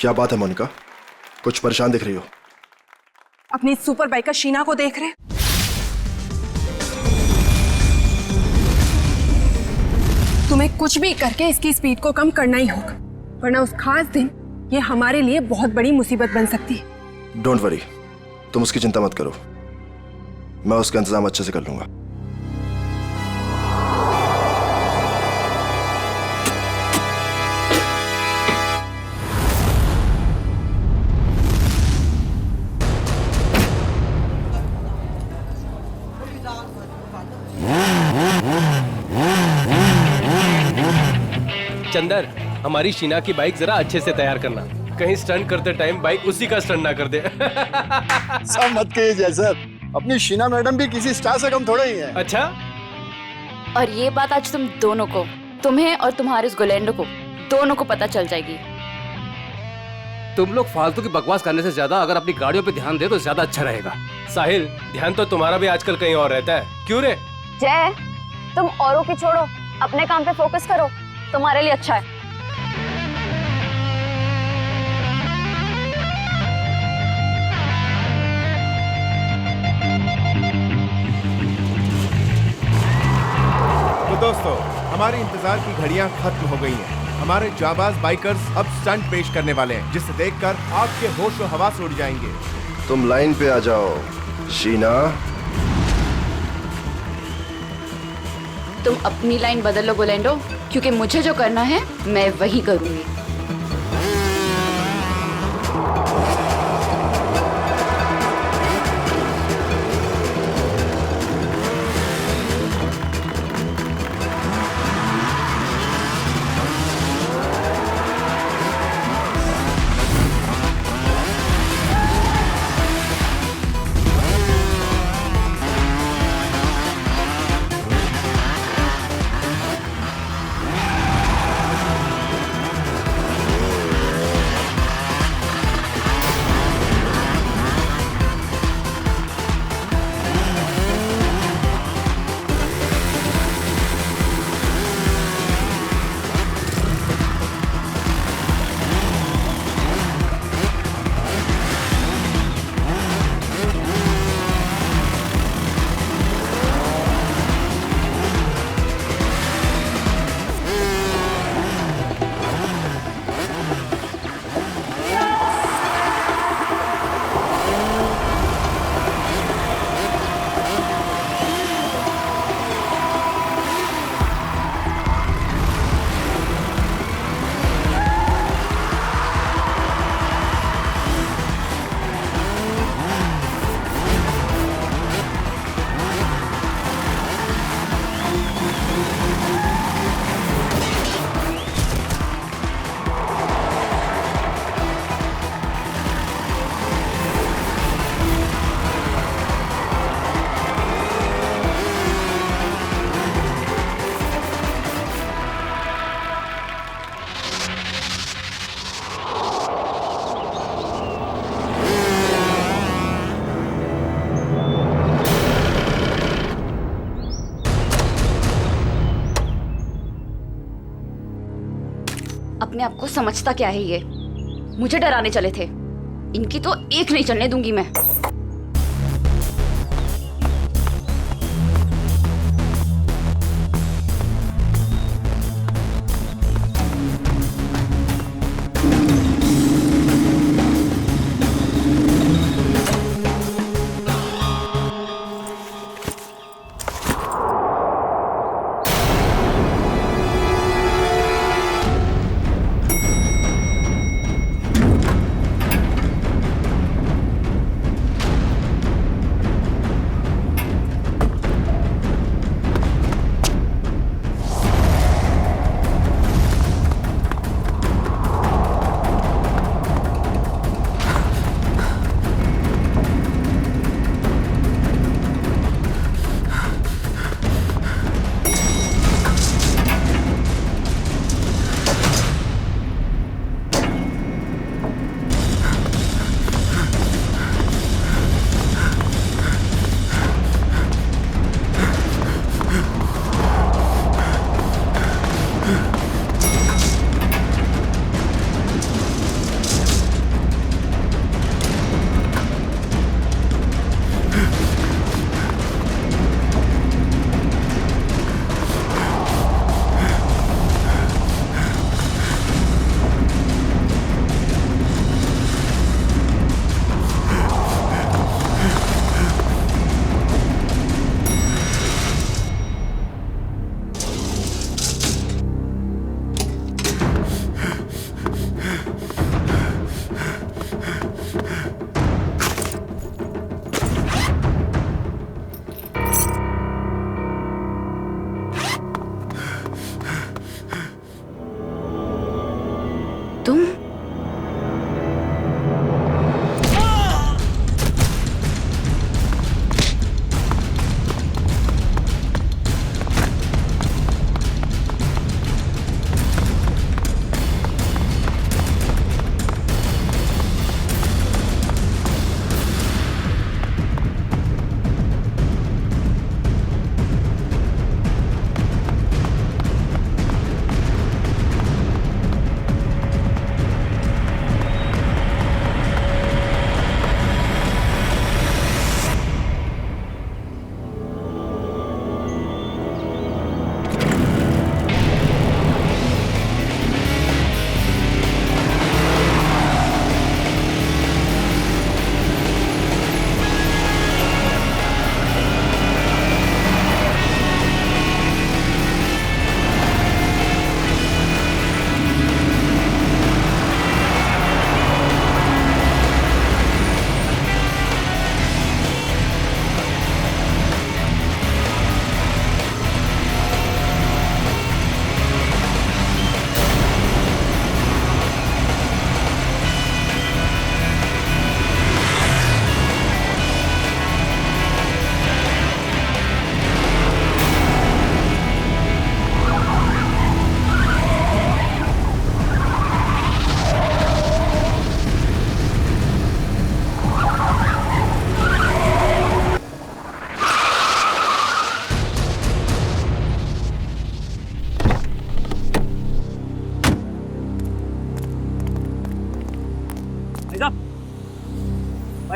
क्या बात है मोनिका, कुछ परेशान दिख रही हो? अपनी सुपर बाइकर शीना को देख रहे? तुम्हें कुछ भी करके इसकी स्पीड को कम करना ही होगा, वरना उस खास दिन ये हमारे लिए बहुत बड़ी मुसीबत बन सकती है। डोंट वरी, तुम उसकी चिंता मत करो, मैं उसका इंतजाम अच्छे से कर लूंगा। चंदर, हमारी शीना की बाइक जरा अच्छे से तैयार करना, कहीं स्टंट करते टाइम बाइक उसी का स्टंट ना कर दे। सब मत कहिए जैसा, अपनी शीना मैडम भी किसी स्टार से कम थोड़े ही है। अच्छा, और ये बात आज तुम दोनों को, तुम्हें और तुम्हारे उस गोलेंडो को, दोनों को पता चल जाएगी। तुम लोग फालतू की बकवास करने से ज्यादा अगर अपनी गाड़ियों पे ध्यान दे तो ज्यादा अच्छा रहेगा। साहिल, ध्यान तो तुम्हारा भी आजकल कहीं और रहता है, क्यों रे? जय, तुम औरों की छोड़ो, अपने काम पे फोकस करो, तुम्हारे लिए अच्छा है। तो दोस्तों, हमारे इंतजार की घड़ियां खत्म हो गई हैं। हमारे जाबाज बाइकर्स अब स्टंट पेश करने वाले हैं, जिसे देखकर आपके होश और हवास उड़ जाएंगे। तुम लाइन पे आ जाओ शीना। तुम अपनी लाइन बदल लो गोलेंडो, क्योंकि मुझे जो करना है मैं वही करूंगी। अपने आप को समझता क्या है ये? मुझे डराने चले थे, इनकी तो एक नहीं चलने दूंगी मैं।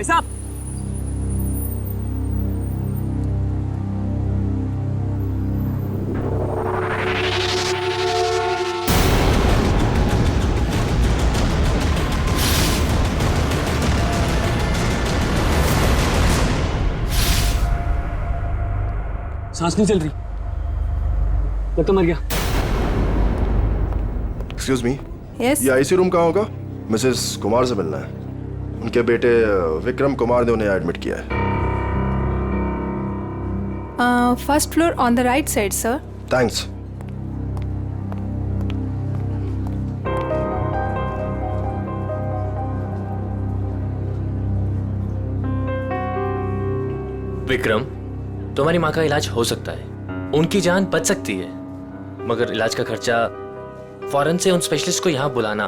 भाई साहब। सांस नहीं चल रही, लगता मर गया। एक्सक्यूज मी, यस ये आईसी रूम कहाँ होगा? मिसेस कुमार से मिलना है। उनके बेटे विक्रम कुमार ने उन्हें एडमिट किया है। First floor on the right side sir. Thanks. Vikram, तुम्हारी माँ का इलाज हो सकता है, उनकी जान बच सकती है, मगर इलाज का खर्चा फौरन से उन स्पेशलिस्ट को यहाँ बुलाना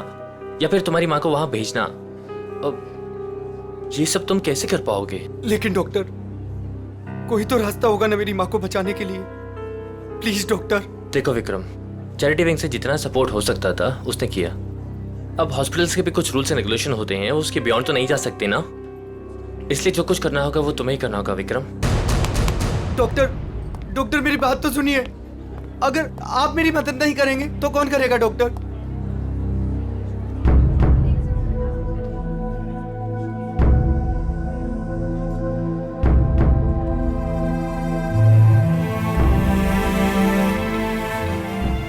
या फिर तुम्हारी माँ को वहाँ भेजना, ये सब तुम कैसे कर पाओगे? लेकिन डॉक्टर, कोई तो रास्ता होगा ना मेरी माँ को बचाने के लिए। Please doctor. देखो विक्रम, चैरिटी विंग से जितना सपोर्ट हो सकता था उसने किया। अब हॉस्पिटल्स के भी कुछ रूल्स एंड रेगुलेशन होते हैं, उसके बियॉन्ड तो नहीं जा सकते ना, इसलिए जो कुछ करना होगा वो तुम्हें ही करना होगा विक्रम। डॉक्टर मेरी बात तो सुनिए। अगर आप मेरी मदद नहीं करेंगे तो कौन करेगा डॉक्टर?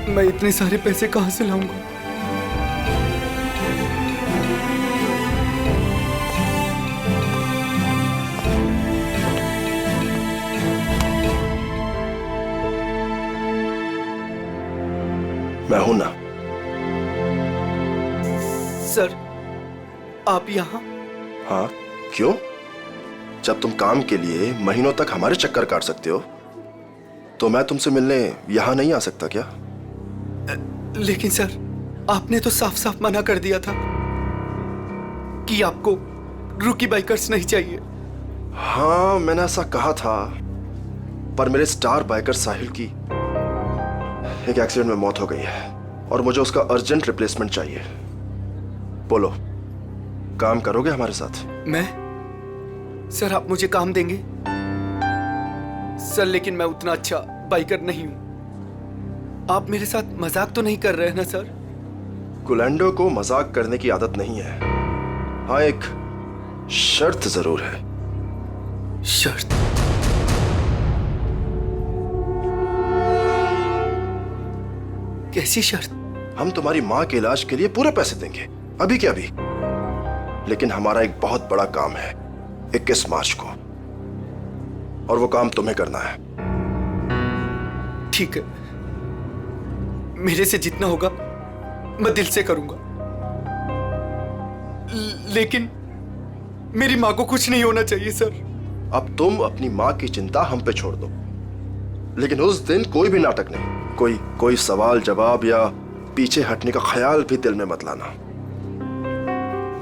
मैं इतने सारे पैसे कहां से लाऊंगा? मैं हूं ना। सर, आप यहाँ? हाँ, क्यों? जब तुम काम के लिए महीनों तक हमारे चक्कर काट सकते हो, तो मैं तुमसे मिलने यहां नहीं आ सकता क्या? लेकिन सर, आपने तो साफ साफ मना कर दिया था कि आपको रूकी बाइकर्स नहीं चाहिए। हाँ, मैंने ऐसा कहा था, पर मेरे स्टार बाइकर साहिल की एक एक्सीडेंट में मौत हो गई है और मुझे उसका अर्जेंट रिप्लेसमेंट चाहिए। बोलो, काम करोगे हमारे साथ? मैं? सर, आप मुझे काम देंगे? सर, लेकिन मैं उतना अच्छा बाइकर नहीं हूं। आप मेरे साथ मजाक तो नहीं कर रहे हैं ना सर? गुलेंडो को मजाक करने की आदत नहीं है। हाँ, एक शर्त जरूर है। शर्त? कैसी शर्त? हम तुम्हारी माँ के इलाज के लिए पूरे पैसे देंगे, अभी के अभी। लेकिन हमारा एक बहुत बड़ा काम है 21 मार्च को, और वो काम तुम्हें करना है। ठीक है, मेरे से जितना होगा मैं दिल से करूंगा, लेकिन मेरी माँ को कुछ नहीं होना चाहिए सर। अब तुम अपनी माँ की चिंता हम पे छोड़ दो, लेकिन उस दिन कोई भी नाटक नहीं, कोई सवाल जवाब या पीछे हटने का ख्याल भी दिल में मत लाना।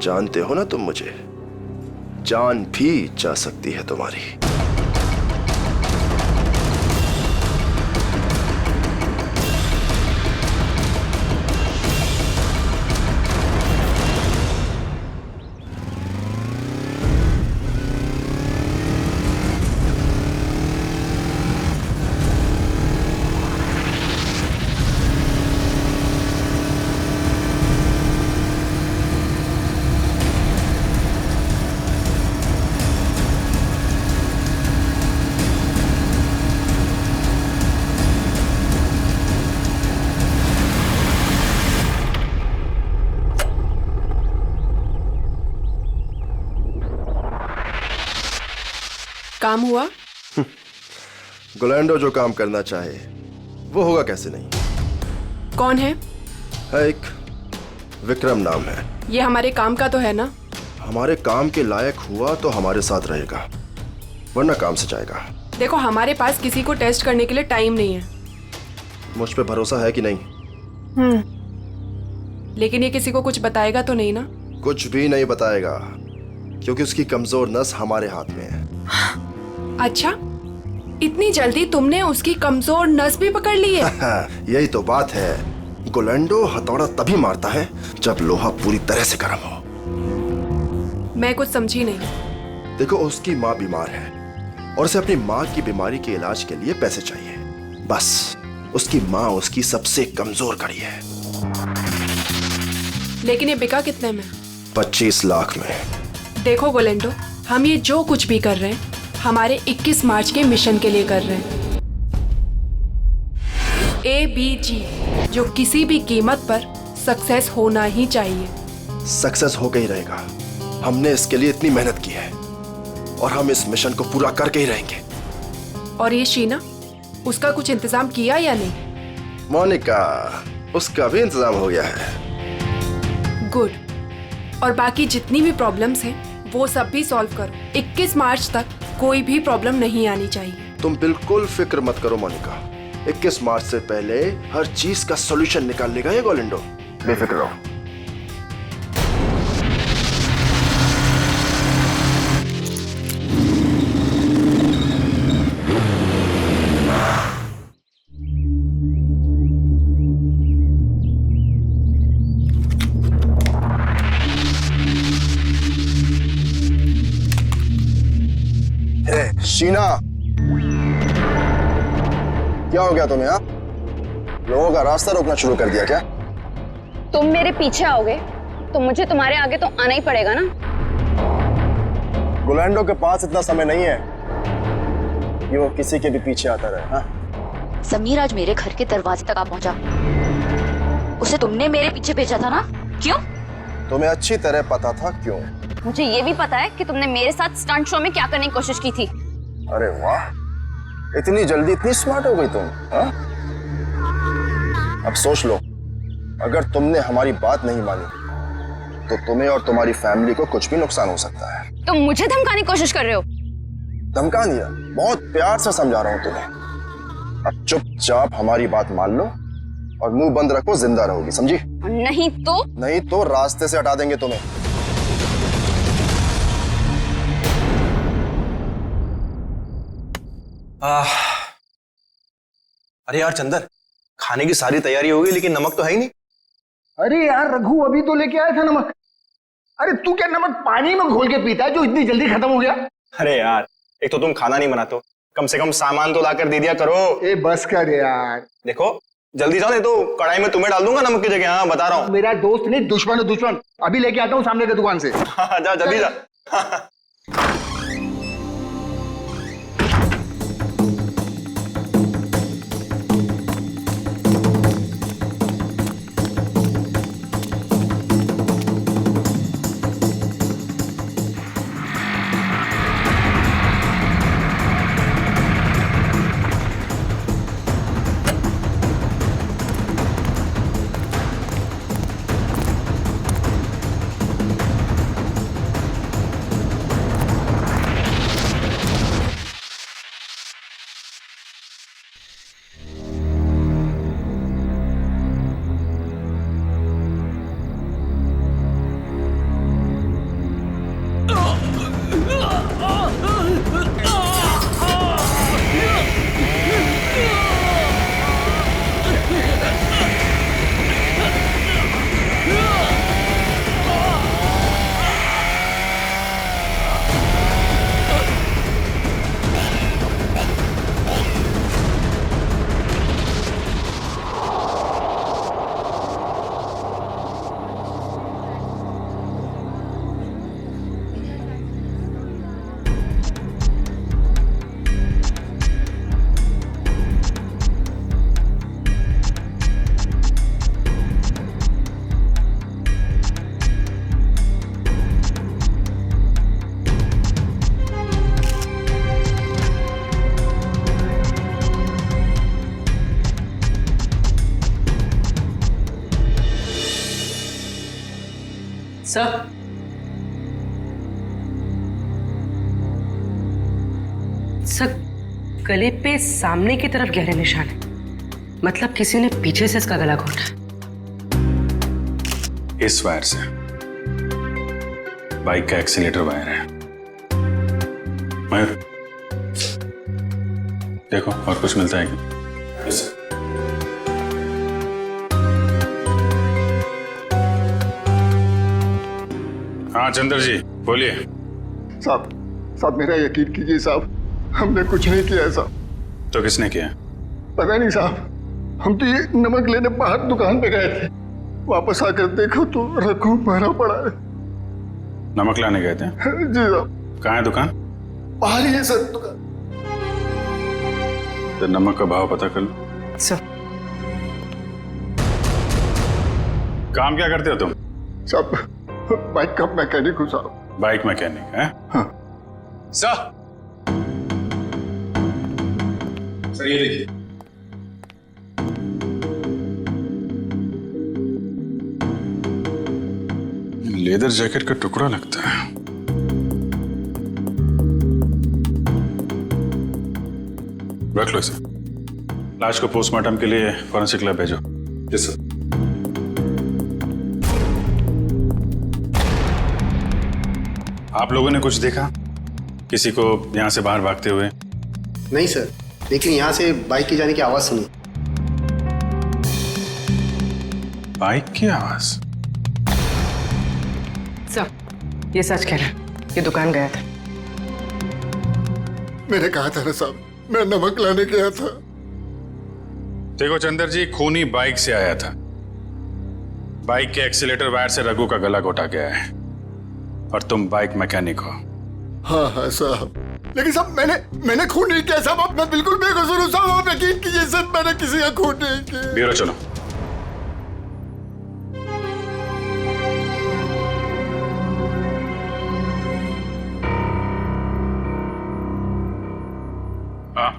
जानते हो ना तुम मुझे, जान भी जा सकती है तुम्हारी। काम हुआ? गुलेंडो जो काम करना चाहे वो होगा कैसे नहीं। कौन है? एक विक्रम नाम है। ये हमारे काम का तो है ना? हमारे काम के लायक हुआ तो हमारे साथ रहेगा, वरना काम से जाएगा। देखो, हमारे पास किसी को टेस्ट करने के लिए टाइम नहीं है। मुझ पे भरोसा है कि नहीं? लेकिन ये किसी को कुछ बताएगा तो नहीं ना? कुछ भी नहीं बताएगा, क्योंकि उसकी कमजोर नस हमारे हाथ में है। अच्छा, इतनी जल्दी तुमने उसकी कमजोर नस भी पकड़ ली है? यही तो बात है। गुलेंडो हथौड़ा तभी मारता है जब लोहा पूरी तरह से गर्म हो। मैं कुछ समझी नहीं। देखो, उसकी माँ बीमार है और उसे अपनी माँ की बीमारी के इलाज के लिए पैसे चाहिए। बस उसकी माँ उसकी सबसे कमजोर कड़ी है। लेकिन ये बिका कितने में? 25 लाख में। देखो गोलेंडो, हम ये जो कुछ भी कर रहे हैं हमारे 21 मार्च के मिशन के लिए कर रहे हैं। ABG, जो किसी भी कीमत पर सक्सेस होना ही चाहिए। सक्सेस हो गई रहेगा। हमने इसके लिए इतनी मेहनत की है और हम इस मिशन को पूरा करके ही रहेंगे। और ये शीना, उसका कुछ इंतजाम किया या नहीं? मोनिका, उसका भी इंतजाम हो गया है। गुड। और बाकी जितनी भी प्रॉब्लम्स हैं वो सब भी सॉल्व करो। 21 मार्च तक कोई भी प्रॉब्लम नहीं आनी चाहिए। तुम बिल्कुल फिक्र मत करो मोनिका, 21 मार्च से पहले हर चीज का सॉल्यूशन निकाल लेगा ये गोलेंडो। बेफिक्र रहो। शीना, क्या हो गया तुम्हें? लोगों का रास्ता रोकना शुरू कर दिया क्या? तुम मेरे पीछे आओगे तो मुझे तुम्हारे आगे तो आना ही पड़ेगा ना। गोलेंडो के पास इतना समय नहीं है कि वो किसी के भी पीछे आता रहे। हाँ? समीर आज मेरे घर के दरवाजे तक आ पहुंचा। उसे तुमने मेरे पीछे भेजा था ना? क्यों? तुम्हें अच्छी तरह पता था क्यों। मुझे ये भी पता है कि तुमने मेरे साथ स्टंट शो में क्या करने की कोशिश की थी। अरे वाह, इतनी जल्दी इतनी स्मार्ट हो गई तुम। हाँ? अब सोच लो, अगर तुमने हमारी बात नहीं मानी तो तुम्हें और तुम्हारी फैमिली को कुछ भी नुकसान हो सकता है। तुम मुझे धमकाने की कोशिश कर रहे हो? धमका दिया? बहुत प्यार से समझा रहा हूं तुम्हें। अब चुपचाप हमारी बात मान लो और मुंह बंद रखो, जिंदा रहोगी, समझी? नहीं तो रास्ते से हटा देंगे तुम्हें। अरे यार चंदर, खाने की सारी तैयारी हो गई लेकिन नमक तो है ही नहीं। अरे यार रघु, अभी तो लेके आया था नमक। अरे तू क्या नमक पानी में घोल के पीता है जो इतनी जल्दी खत्म हो गया? अरे यार, एक तो तुम खाना नहीं बनाते हो, कम से कम सामान तो लाकर दे दिया करो। ए बस कर यार। देखो जल्दी जाओ, नहीं तो कढ़ाई में तुम्हें डाल दूंगा नमक की जगह। हाँ बता रहा हूँ। मेरा दोस्त नहीं, दुश्मन है दुश्मन। अभी लेके आता हूँ सामने की दुकान से। हाँ जा जल्दी जा। सर, सर गले पे सामने की तरफ गहरे निशान है, मतलब किसी ने पीछे से इसका गला घोटा। इस वायर से बाइक का एक्सीलेटर वायर है। मयूर देखो और कुछ मिलता है क्या? yes, sir. हाँ चंद्र जी बोलिए। साहब साहब मेरा यकीन कीजिए साहब, हमने कुछ नहीं किया है साहब। तो किसने किया? पता नहीं साहब, हम तो ये नमक लेने बाहर दुकान पे गए थे, वापस आकर देखो तो रघु मारा पड़ा है। नमक लाने गए थे? जी साहब। कहाँ है दुकान? बाहर ही है सर दुकान। तो नमक का भाव पता कर लो। सर काम क्या करते हो तुम? साहब बाइक का मैकेनिक हूँ साहब। बाइक मैकेनिक है? हाँ। सर ये देखिए, लेदर जैकेट का टुकड़ा लगता है। रख लो इसे। लाश को पोस्टमार्टम के लिए फॉरेंसिक लैब भेजो। Yes sir. आप लोगों ने कुछ देखा? किसी को यहां से बाहर भागते हुए? नहीं सर, लेकिन यहाँ से बाइक की जाने की आवाज सुनी। बाइक की आवाज? सर ये सच कह रहा है, ये दुकान गया था। मैंने कहा था ना साहब, मैं नमक लाने गया था। देखो चंदर जी, खूनी बाइक से आया था। बाइक के एक्सीलेटर वायर से रघु का गला घोटा गया है और तुम बाइक मैकेनिक हो। हाँ हाँ साहब, लेकिन साहब मैंने खून नहीं किया साहब, मैं बिल्कुल बेकसूर हूँ साहब, आप यकीन कीजिए सर, मैंने किसी का खून नहीं किया। ब्यूरो चलो। हाँ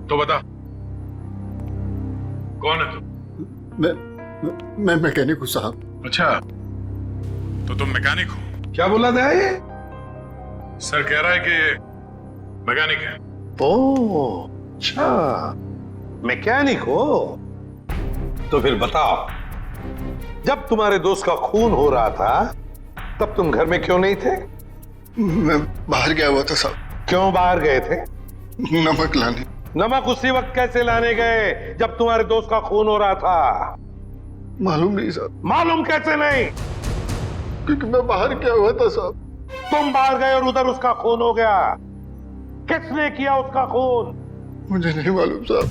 तो बता, कौन है तू? मैं मैकेनिक हूँ साहब। अच्छा, तो तुम मैकेनिक हो? क्या बोला था ये? सर कह रहा है कि मैकेनिक है। ओह अच्छा, मैकेनिक हो? तो फिर बताओ, जब तुम्हारे दोस्त का खून हो रहा था तब तुम घर में क्यों नहीं थे? मैं बाहर गया हुआ था साहब। क्यों बाहर गए थे? नमक लाने। नमक उसी वक्त कैसे लाने गए जब तुम्हारे दोस्त का खून हो रहा था? मालूम नहीं साहब। मालूम कैसे नहीं? क्योंकि मैं बाहर गया हुआ था साहब। तुम बाहर गए और उधर उसका खून हो गया। किसने किया उसका खून? मुझे नहीं मालूम साहब।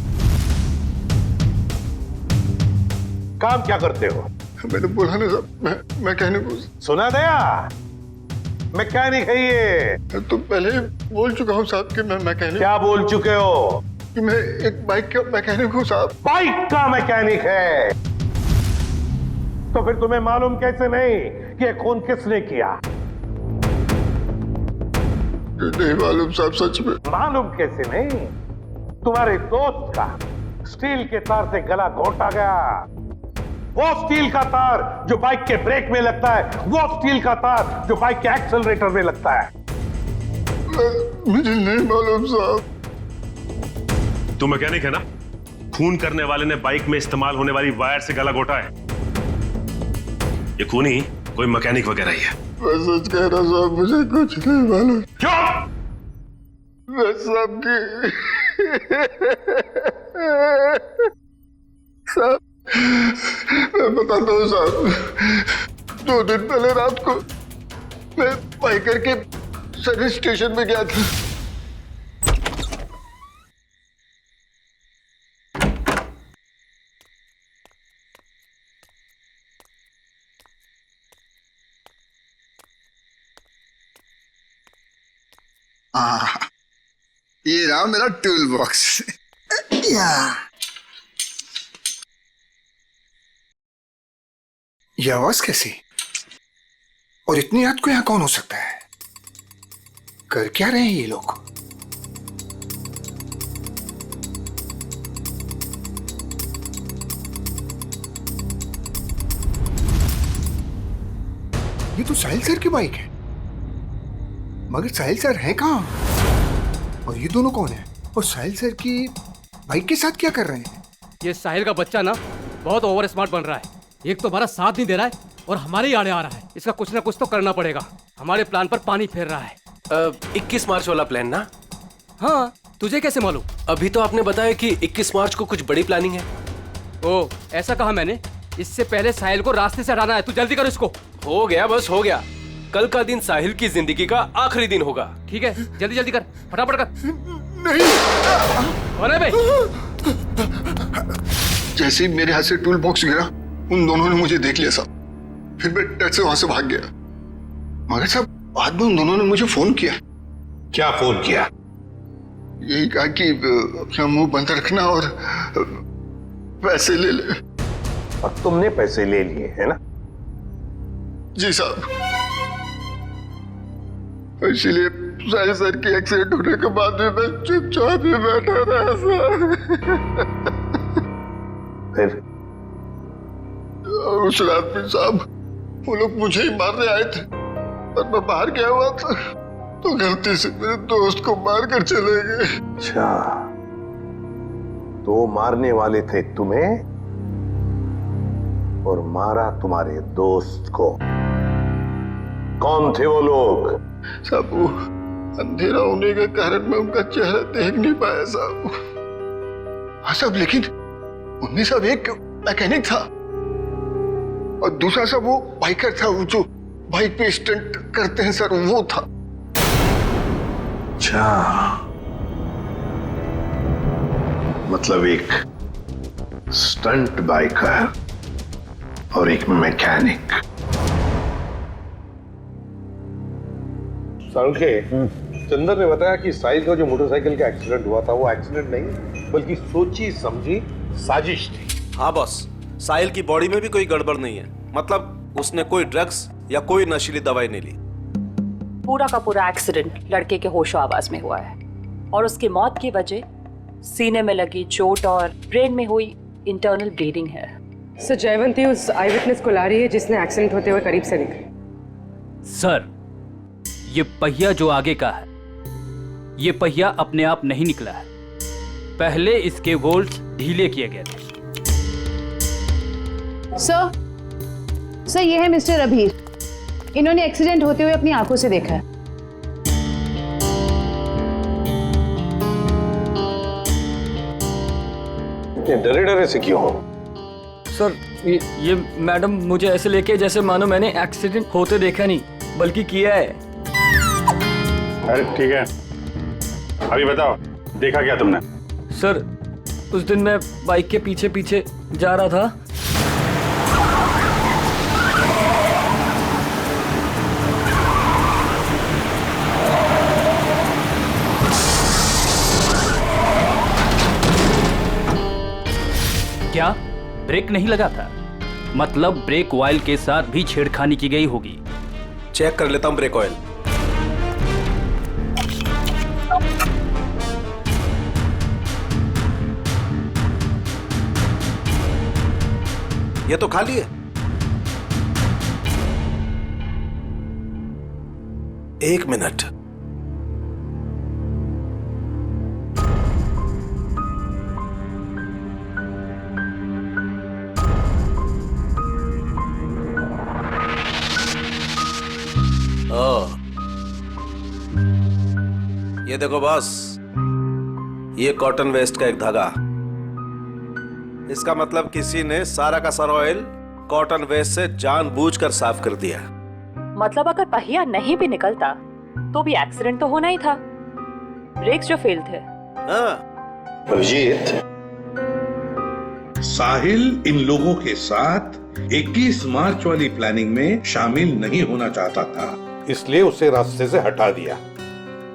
काम क्या करते हो? मैंने बोला ना साहब, मैं मैकेनिक हूँ। सुना दिया? मैकेनिक है ये। तो पहले बोल चुका हूँ साहब कि मैं मैकेनिक। क्या बोल चुके हो? कि मैं एक बाइक का मैकेनिक हूँ साहब। बाइक का मैकेनिक है? तो फिर तुम्हें मालूम कैसे नहीं कि ये खून किसने किया? नहीं मालूम साहब, सच में। मालूम कैसे नहीं? तुम्हारे दोस्त का स्टील के तार से गला घोटा गया। वो स्टील का तार जो बाइक के ब्रेक में लगता है, वो स्टील का तार जो बाइक के एक्सेलरेटर में लगता है। मुझे नहीं मालूम साहब। तू मैकेनिक है ना? खून करने वाले ने बाइक में इस्तेमाल होने वाली वायर से गला घोटा है। ये खूनी कोई मैकेनिक वगैरह ही है। मैं सच कह रहा साहब, मुझे कुछ नहीं मालूम। क्यों? मैं सबकी साहब, मैं बताता हूँ साहब। 2 दिन पहले रात को मैं बाइकर के सर्विस स्टेशन में गया था। ये रहा मेरा टूल बॉक्स। ये आवाज कैसी? और इतनी रात को यहाँ कौन हो सकता है? कर क्या रहे हैं ये लोग? ये तो साहिल सर की बाइक है, मगर साहिल सर हैं कहाँ? और ये दोनों कौन है? और साहिल सर की बाइक के साथ क्या कर रहे हैं? ये साहिल का बच्चा ना बहुत ओवर स्मार्ट बन रहा है। एक तो हमारा साथ नहीं दे रहा है और हमारे ही आड़े आ रहा है। इसका कुछ ना कुछ तो करना पड़ेगा। हमारे प्लान पर पानी फेर रहा है। 21 मार्च वाला प्लान ना? हाँ, तुझे कैसे मालूम? अभी तो आपने बताया कि 21 मार्च को कुछ बड़ी प्लानिंग है। ओ, ऐसा कहा मैंने। इससे पहले साहिल को रास्ते से हटाना है। तू जल्दी कर इसको। हो गया, बस हो गया। कल का दिन साहिल की जिंदगी का आखिरी दिन होगा। ठीक है, जल्दी जल्दी कर, फटाफट कर। नहीं। अरे भाई, जैसे ही मेरे हाथ से टूल बॉक्स गिरा, उन दोनों ने मुझे देख लिया साहब। फिर मैं डर से वहां से भाग गया। मगर साहब बाद में उन दोनों ने मुझे फोन किया। क्या फोन किया? यही कहा कि अपना मुंह बंद रखना और पैसे ले ले। और तुमने पैसे ले लिए है ना? जी साहब। इसीलिए साहिल सर की एक्सीडेंट होने के बाद भी मैं चुपचाप ही बैठा रहा सर। फिर उस रात में साहब वो लोग मुझे ही मारने आए थे, पर मैं बाहर गया हुआ था तो गलती से मेरे दोस्त को मार कर चले गए। अच्छा, तो मारने वाले थे तुम्हें और मारा तुम्हारे दोस्त को। कौन थे वो लोग? साहब वो अंधेरा होने के कारण मैं उनका चेहरा देख नहीं पाया साहब। हाँ साहब, लेकिन उनमें सब एक मैकेनिक था और दूसरा सब वो बाइकर था, वो जो बाइक पे स्टंट करते हैं सर, वो था। अच्छा, मतलब एक स्टंट बाइकर और एक मैकेनिक। संखे, चंदर ने बताया कि साहिल का जो मोटरसाइकिल का एक्सीडेंट हुआ था वो एक्सीडेंट नहीं बल्कि सोची समझी साजिश थी। हाँ बॉस, साहिल की बॉडी में भी कोई गड़बड़ नहीं है। मतलब उसने कोई ड्रग्स या कोई नशीली दवाई नहीं ली। पूरा का पूरा एक्सीडेंट लड़के के होशो आवाज में हुआ है और उसकी मौत की वजह सीने में लगी चोट और ब्रेन में हुई इंटरनल ब्लीडिंग है। सर, जयवंती उस आई विटनेस को ला रही है जिसने एक्सीडेंट होते हुए करीब से दिखा। सर, ये पहिया जो आगे का है, ये पहिया अपने आप नहीं निकला है। पहले इसके बोल्ट ढीले किए गए थे। सर, ये है मिस्टर अभीर। इन्होंने एक्सीडेंट होते हुए अपनी आंखों से देखा है। इतने डरे डरे से क्यों हो? सर, ये मैडम मुझे ऐसे लेके जैसे मानो मैंने एक्सीडेंट होते देखा नहीं बल्कि किया है। अरे ठीक है, अभी बताओ देखा क्या तुमने? सर, उस दिन मैं बाइक के पीछे पीछे जा रहा था। क्या ब्रेक नहीं लगा था? मतलब ब्रेक ऑयल के साथ भी छेड़खानी की गई होगी। चेक कर लेता हूं ब्रेक ऑयल। ये तो खाली है। एक मिनट। ये देखो बॉस, ये कॉटन वेस्ट का एक धागा। इसका मतलब किसी ने सारा का सारा ऑयल कॉटन वेस्ट से जानबूझकर साफ कर दिया। मतलब अगर पहिया नहीं भी निकलता तो भी एक्सीडेंट तो होना ही था। ब्रेक्स जो फेल थे। अभिजीत, साहिल इन लोगों के साथ 21 मार्च वाली प्लानिंग में शामिल नहीं होना चाहता था, इसलिए उसे रास्ते से हटा दिया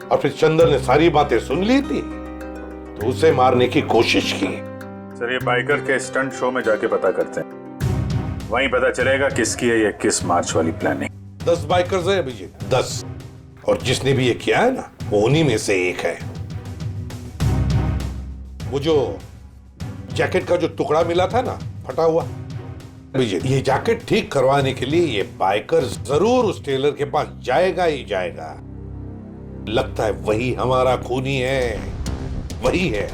और फिर चंदर ने सारी बातें सुन ली थी तो उसे मारने की कोशिश की। सर, ये बाइकर के स्टंट शो में जाके पता करते हैं, वहीं पता चलेगा किसकी है ये 21 मार्च वाली प्लानिंग। 10 बाइकर्स है अभिजीत, 10, और जिसने भी ये किया है ना वो उन्हीं में से एक है। वो जो जैकेट का जो टुकड़ा मिला था ना फटा हुआ, अभिजीत, ये जैकेट ठीक करवाने के लिए ये बाइकर जरूर उस टेलर के पास जाएगा ही जाएगा। लगता है वही हमारा खूनी है, वही है।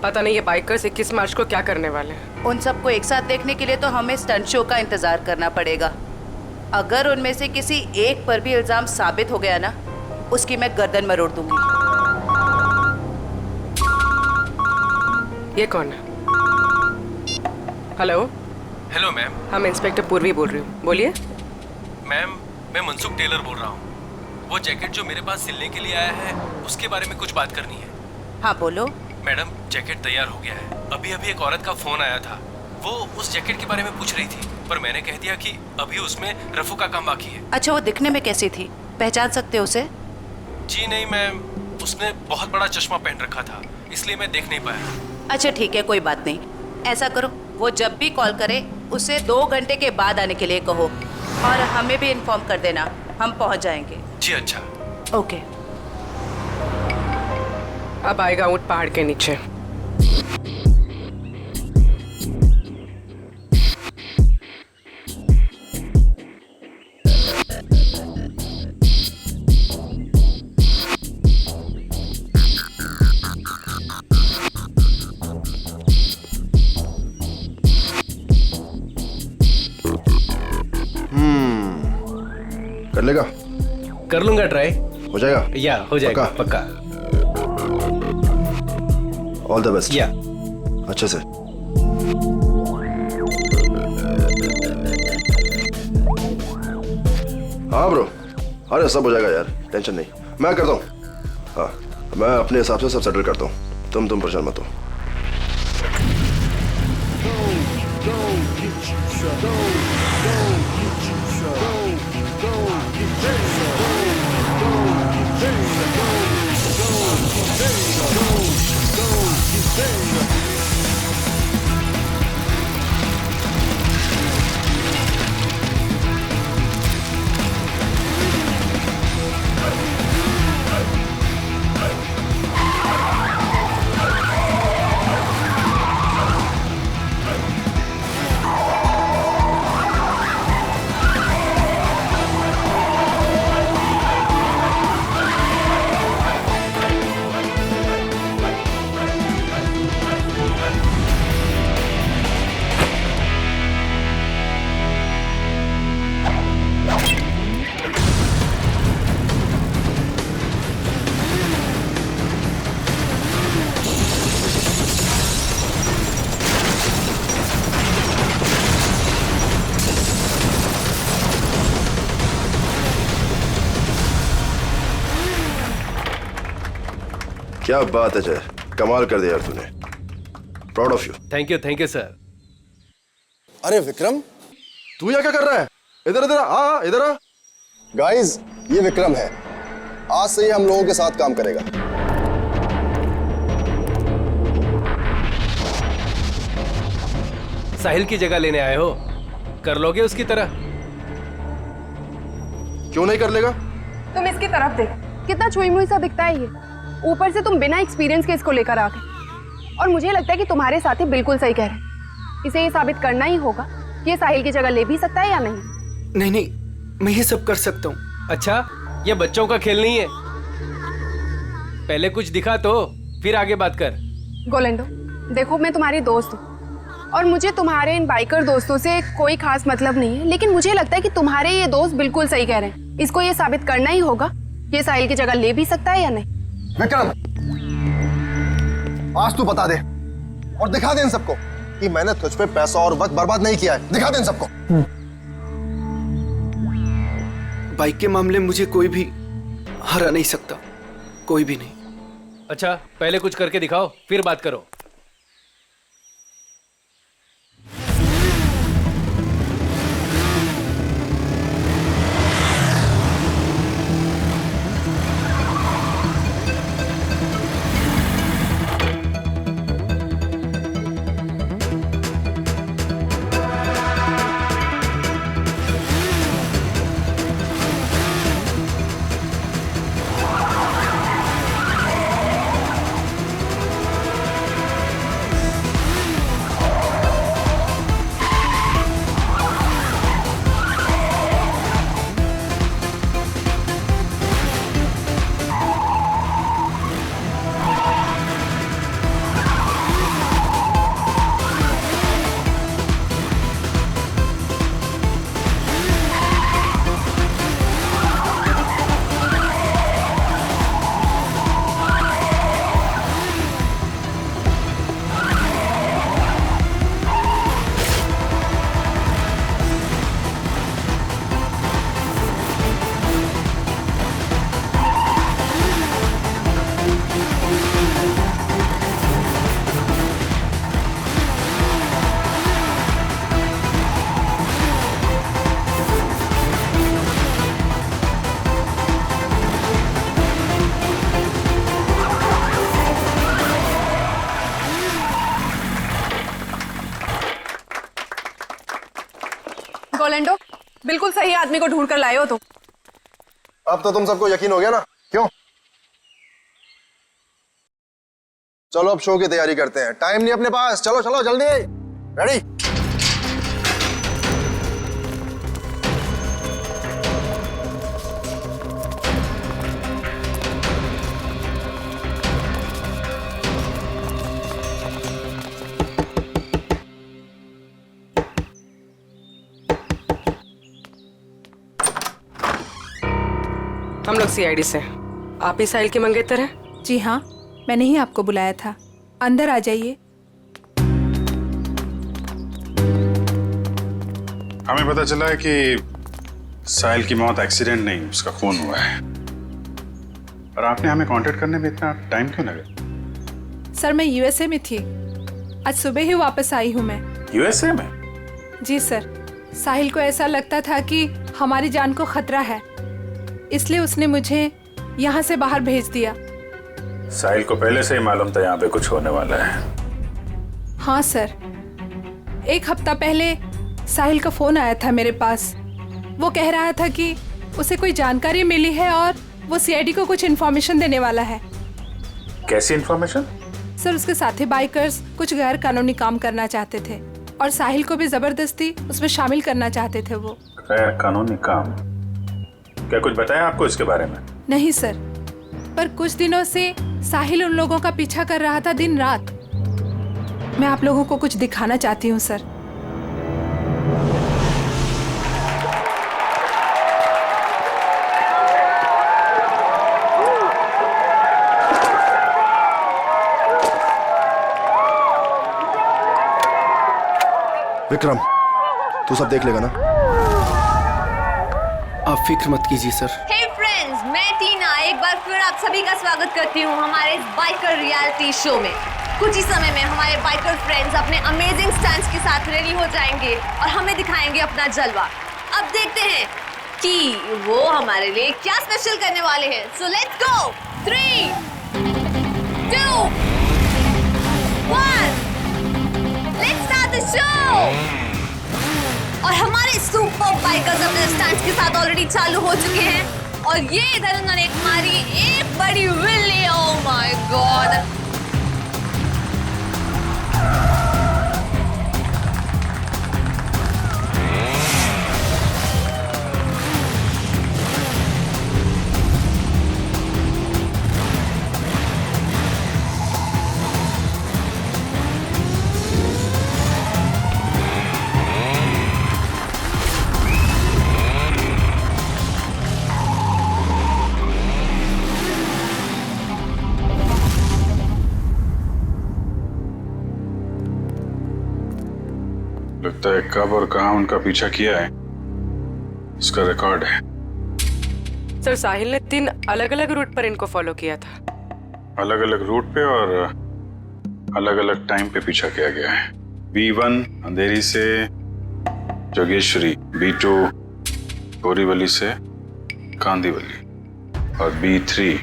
पता नहीं ये बाइकर्स 21 मार्च को क्या करने वाले हैं। उन सबको एक साथ देखने के लिए तो हमें स्टंट शो का इंतजार करना पड़ेगा। अगर उनमें से किसी एक पर भी इल्जाम साबित हो गया ना, उसकी मैं गर्दन मरोड़ दूंगी। ये कौन है? हेलो। Hello ma'am. हम इंस्पेक्टर पूर्वी बोल रही हूँ, बोलिए। मैम, मैं मनसुख टेलर बोल रहा हूँ। वो जैकेट जो मेरे पास सिलने के लिए आया है उसके बारे में कुछ बात करनी है। हाँ बोलो। मैडम जैकेट तैयार हो गया है। अभी अभी एक औरत का फोन आया था, वो उस जैकेट के बारे में पूछ रही थी, पर मैंने कह दिया कि अभी उसमें रफू का काम बाकी है। अच्छा, वो दिखने में कैसी थी, पहचान सकते हो उसे? जी नहीं मैम, उसने बहुत बड़ा चश्मा पहन रखा था, इसलिए मैं देख नहीं पाया। अच्छा ठीक है, कोई बात नहीं। ऐसा करो, वो जब भी कॉल करे उसे 2 घंटे के बाद आने के लिए कहो और हमें भी इन्फॉर्म कर देना, हम पहुंच जाएंगे। जी अच्छा। ओके। अब आएगा ऊंट पहाड़ के नीचे। कर लेगा? कर लूंगा ट्राई। हो जाएगा? या हो जाएगा पक्का। All the best. या अच्छे से। हाँ ब्रो, अरे सब हो जाएगा यार, टेंशन नहीं, मैं करता हूँ। हाँ, मैं अपने हिसाब से सब सेटल करता हूँ, तुम परेशान मत हो। क्या बात है जय, कमाल कर दिया यार तूने, proud of you. Thank you sir. अरे विक्रम, तू यहाँ क्या कर रहा है? इधर इधर आ, इधर आ। गाइस, ये विक्रम है, आज से ये हम लोगों के साथ काम करेगा। साहिल की जगह लेने आए हो, कर लोगे उसकी तरह? क्यों नहीं कर लेगा? तुम इसकी तरफ देख, कितना छुई मुई सा दिखता है ये। ऊपर से तुम बिना एक्सपीरियंस के इसको लेकर आ गए, और मुझे लगता है कि तुम्हारे साथी बिल्कुल सही कह रहे हैं। इसे ये साबित करना ही होगा कि ये साहिल की जगह ले भी सकता है या नहीं। नहीं, मैं ये सब कर सकता हूँ। अच्छा, ये बच्चों का खेल नहीं है, पहले कुछ दिखा तो फिर आगे बात कर। गोलेंडो, देखो मैं तुम्हारी दोस्त हूँ और मुझे तुम्हारे इन बाइकर दोस्तों से कोई खास मतलब नहीं है, लेकिन मुझे लगता है कि तुम्हारे ये दोस्त बिल्कुल सही कह रहे हैं। इसको ये साबित करना ही होगा कि ये साहिल की जगह ले भी सकता है या नहीं। विक्रम, आज तू बता दे और दिखा दे इन सबको कि मैंने तुझ पे पैसा और वक्त बर्बाद नहीं किया है। दिखा दे इन सबको। बाइक के मामले में मुझे कोई भी हरा नहीं सकता, कोई भी नहीं। अच्छा, पहले कुछ करके दिखाओ फिर बात करो। रोलेंडो, बिल्कुल सही आदमी को ढूंढ कर लाए हो तुम। अब तो तुम सबको यकीन हो गया ना, क्यों? चलो अब शो की तैयारी करते हैं, टाइम नहीं अपने पास। चलो चलो जल्दी, रेडी? हम लोग सीआईडी से। आप ही साहिल के मंगेतर हैं? जी हाँ, मैंने ही आपको बुलाया था। अंदर आ जाइए। हमें पता चला है कि साहिल की मौत एक्सीडेंट नहीं, उसका खून हुआ है। और आपने हमें कांटेक्ट करने में इतना टाइम क्यों लगा? सर मैं यूएसए में थी, आज सुबह ही वापस आई हूँ मैं। यूएसए में? जी सर, साहिल को ऐसा लगता था कि हमारी जान को खतरा है, इसलिए उसने मुझे यहाँ से बाहर भेज दिया। साहिल को पहले से ही मालूम था यहाँ पे कुछ होने वाला है? हाँ सर, 1 हफ्ता पहले साहिल का फोन आया था मेरे पास। वो कह रहा था कि उसे कोई जानकारी मिली है और वो सीआईडी को कुछ इन्फॉर्मेशन देने वाला है। कैसी इन्फॉर्मेशन? सर उसके साथी बाइकर्स कुछ गैर कानूनी काम करना चाहते थे और साहिल को भी जबरदस्ती उसमें शामिल करना चाहते थे। वो गैर कानूनी काम? क्या कुछ बताया आपको इसके बारे में? नहीं सर, पर कुछ दिनों से साहिल उन लोगों का पीछा कर रहा था दिन रात। मैं आप लोगों को कुछ दिखाना चाहती हूँ सर। विक्रम, तू सब देख लेगा ना? आप फिक्र मत कीजिए सर। हे फ्रेंड्स, मैं टीना एक बार फिर आप सभी का स्वागत करती हूँ हमारे इस बाइकर रियलिटी शो में। कुछ ही समय में हमारे बाइकर फ्रेंड्स अपने अमेजिंग स्टंट्स के साथ रेडी हो जाएंगे और हमें दिखाएंगे अपना जलवा। अब देखते हैं कि वो हमारे लिए क्या स्पेशल करने वाले हैं। So let's go. 3, 2, 1, let's start the show. और हमारे सुपर बाइकर्स अपने स्टंट्स के साथ ऑलरेडी चालू हो चुके हैं और ये इधर उन्होंने मारी एक बड़ी विल्ली। Oh my God! लगता है कब और कहां उनका पीछा किया है इसका रिकॉर्ड है। सर साहिल ने 3 अलग-अलग रूट पर इनको फॉलो किया था। अलग-अलग रूट पे और अलग-अलग टाइम पे पीछा किया गया है। B1 अंधेरी से जोगेश्वरी, B2 बोरीवली से कांदीवली और B3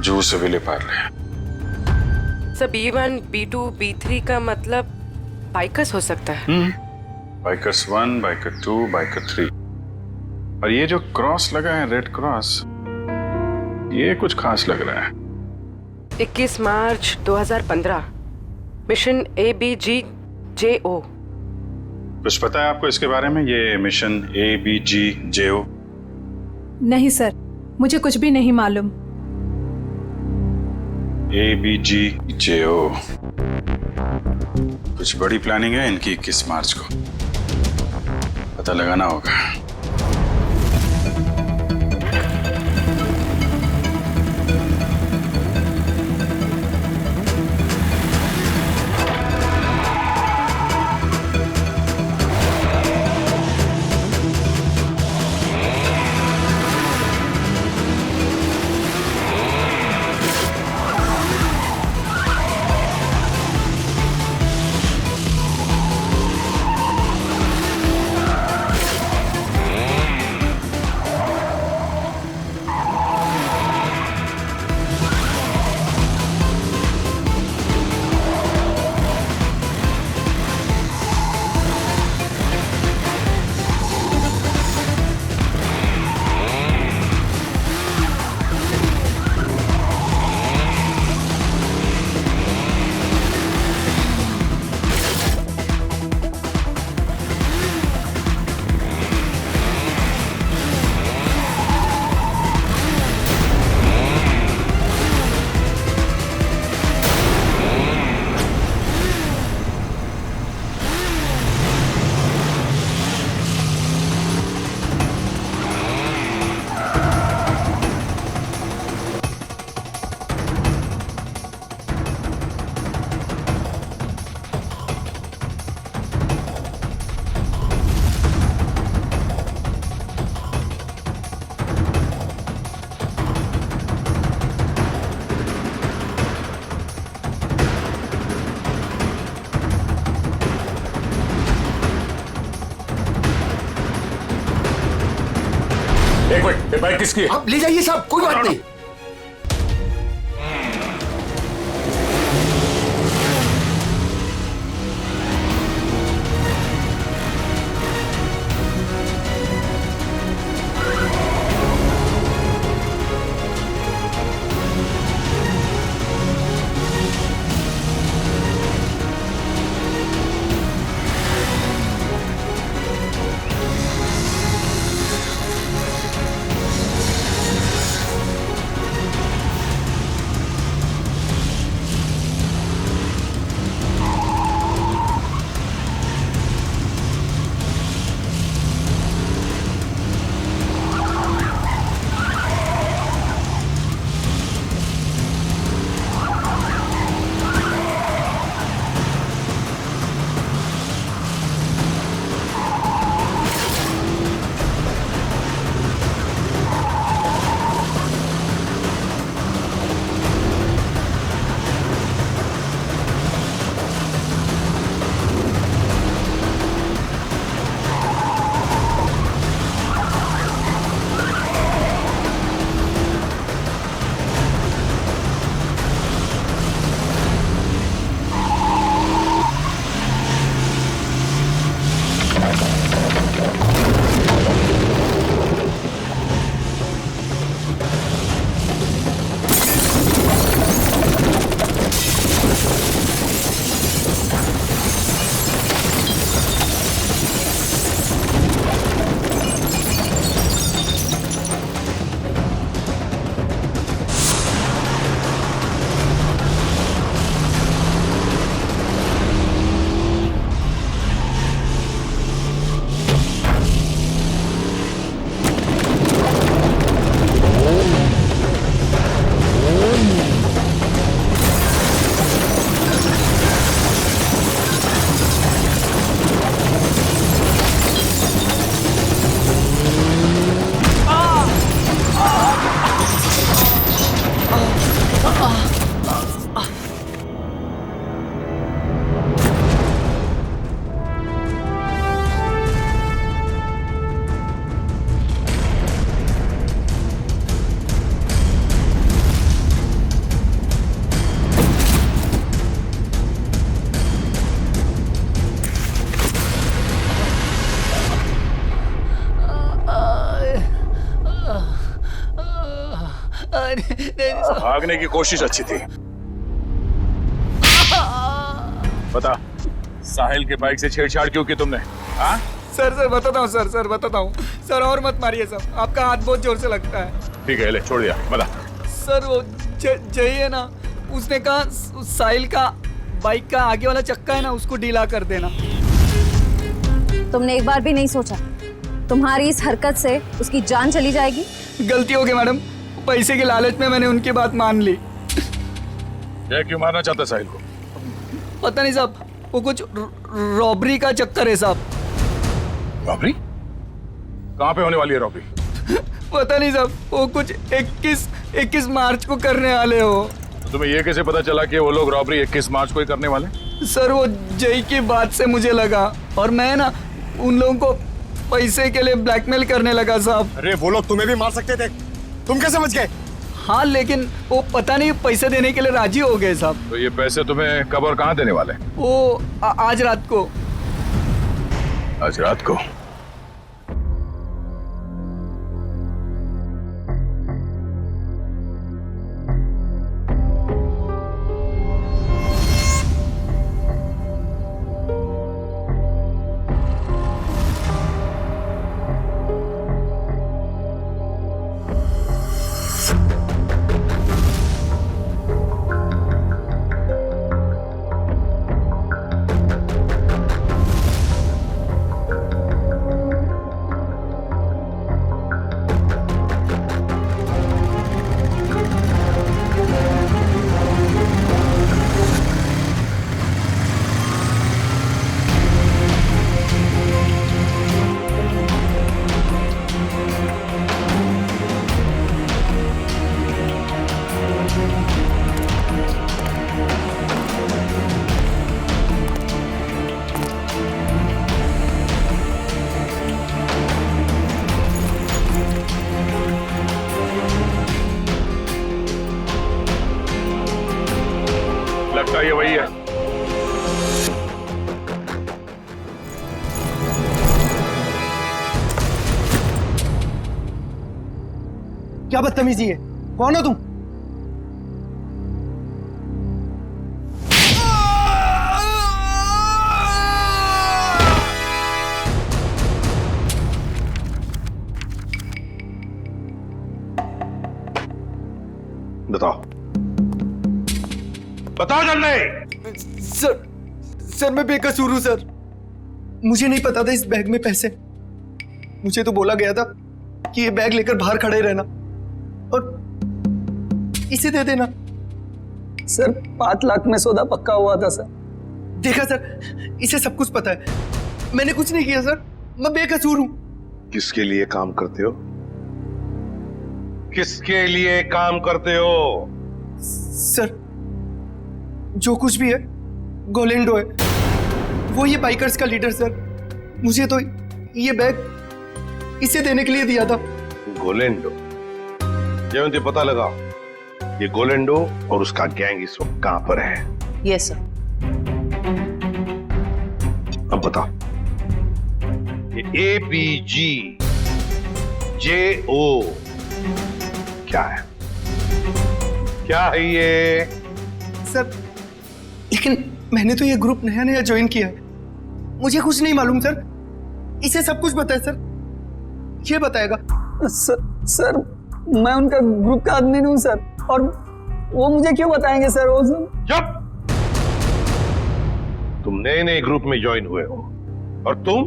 जूह से Vile Parle. Sir B1, B2, B3 का मतलब बाइकर्स हो सकता है। Bikers 1, biker 2, biker 3। और ये जो क्रॉस लगा है, रेड क्रॉस, ये कुछ खास लग रहा है। 21 मार्च 2015, मिशन ABGJO। कुछ पता है आपको इसके बारे में, ये मिशन ABGJO? नहीं सर, मुझे कुछ भी नहीं मालूम। ABGJO कुछ बड़ी प्लानिंग है इनकी। 21 मार्च को पता लगाना होगा। ये बाइक किसकी है? आप ले जाइए साहब, कोई बात नहीं। भागने की कोशिश अच्छी थी। बता, साहिल के बाइक से छेड़छाड़ क्यों की तुमने? हाँ? सर बताता हूँ सर बताता हूँ सर, और मत मारिए सर, आपका हाथ बहुत जोर से लगता है। ठीक है, ले छोड़ दिया, बता। सर वो जय है ना, उसने कहा साहिल का बाइक का आगे वाला चक्का है ना, उसको ढीला कर देना। तुमने एक बार भी नहीं सोचा तुम्हारी इस हरकत से उसकी जान चली जाएगी? गलती हो गई मैडम, पैसे के लालच में मैंने उनकी बात मान ली। जय क्यों मारना चाहता साहिल को? पता नहीं साहब, वो कुछ रॉबरी का चक्कर है साहब। रॉबरी? कहाँ पे होने वाली है रॉबरी? पता नहीं साहब, वो कुछ 21 मार्च को करने वाले हो। तो तुम्हें ये कैसे पता चला कि वो लोग रॉबरी 21 मार्च को ही करने वाले? सर वो जय की बात से मुझे लगा, और मैं ना उन लोगों को पैसे के लिए ब्लैकमेल करने लगा साहब। अरे वो लोग तुम्हें भी मार सकते थे, तुम कैसे समझ गए? हाँ लेकिन वो पता नहीं पैसे देने के लिए राजी हो गए साहब। तो ये पैसे तुम्हें कब और कहाँ देने वाले? वो आज रात को। आज रात को? ये वही है। क्या बदतमीजी है? कौन हो तुम? बताओ, बताओ जल्दी। सर मैं बेकसूर हूं सर। मुझे नहीं पता था इस बैग में पैसे। मुझे तो बोला गया था कि ये बैग लेकर बाहर खड़े रहना और इसे दे देना। सर 5 लाख में सौदा पक्का हुआ था सर। देखा सर, इसे सब कुछ पता है। मैंने कुछ नहीं किया सर, मैं बेकसूर हूं। किसके लिए काम करते हो? किसके लिए काम करते हो? सर जो कुछ भी है गोलेंडो है, वो ये बाइकर्स का लीडर सर। मुझे तो ये बैग इसे देने के लिए दिया था। गोलेंडो? जयंती पता लगा ये गोलेंडो और उसका गैंग इस वक्त कहां पर है? Yes sir. अब बताओ, ये ABG JO क्या है? क्या है ये? सर लेकिन मैंने तो ये ग्रुप नया नया ज्वाइन किया है, मुझे कुछ नहीं मालूम सर। इसे सब कुछ पता है सर, ये बताएगा। सर मैं उनका ग्रुप का आदमी हूं सर, और वो मुझे क्यों बताएंगे सर? वो चुप! तुम नए नए ग्रुप में ज्वाइन हुए हो और तुम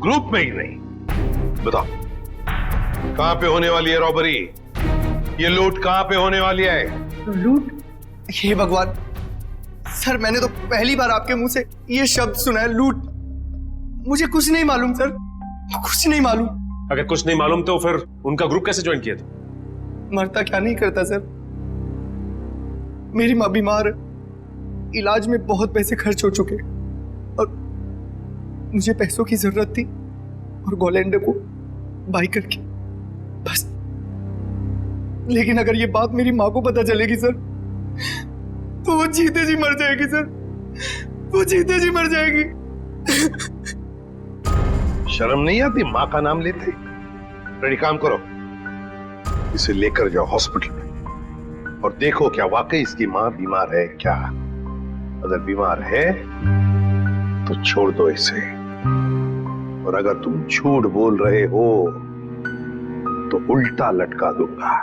ग्रुप में ही नहीं। बताओ कहां पे होने वाली है रॉबरी? ये लूट कहां पे होने वाली है? लूट? हे भगवान सर, मैंने तो पहली बार आपके मुंह से ये शब्द सुना है, लूट। मुझे कुछ नहीं मालूम सर, कुछ नहीं मालूम। अगर कुछ नहीं मालूम तो फिर उनका ग्रुप कैसे ज्वाइन किया था? मरता क्या नहीं करता सर। मेरी माँ बीमार है, इलाज में बहुत पैसे खर्च हो चुके और मुझे पैसों की जरूरत थी और गोलेंडो को बाई करके बस। लेकिन अगर ये बात मेरी माँ को पता चलेगी सर तो वो जीते जी मर जाएगी सर, वो जीते जी मर जाएगी। शर्म नहीं आती माँ का नाम लेते? रेडी, काम करो, इसे लेकर जाओ हॉस्पिटल में और देखो क्या वाकई इसकी माँ बीमार है क्या। अगर बीमार है तो छोड़ दो इसे, और अगर तुम झूठ बोल रहे हो तो उल्टा लटका दूंगा।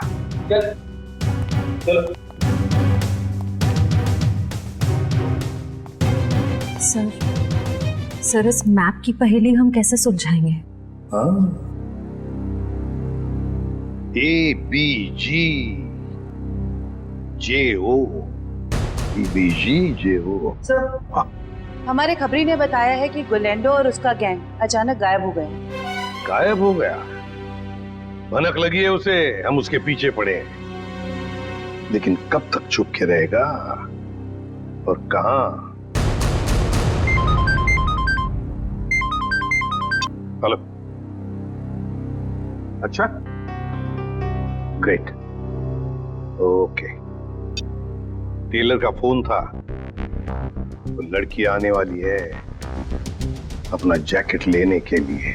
चलो। सर इस मैप की पहेली हम कैसे सुलझाएंगे? ABG JO ABG JO। Sir हमारे खबरी ने बताया है कि गोलेंडो और उसका गैंग अचानक गायब हो गए। गायब हो गया? भनक लगी है उसे, हम उसके पीछे पड़े हैं, लेकिन कब तक छुप के रहेगा और कहां? हेलो, अच्छा, ग्रेट, ओके। टेलर का फोन था, वो लड़की आने वाली है अपना जैकेट लेने के लिए।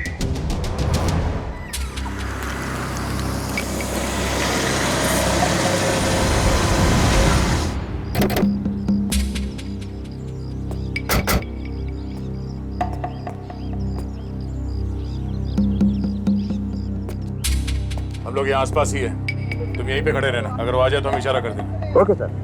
हम लोग यहाँ आसपास ही है, तुम यहीं पे खड़े रहना, अगर वो आ जाए तो हम इशारा कर देंगे। Okay sir.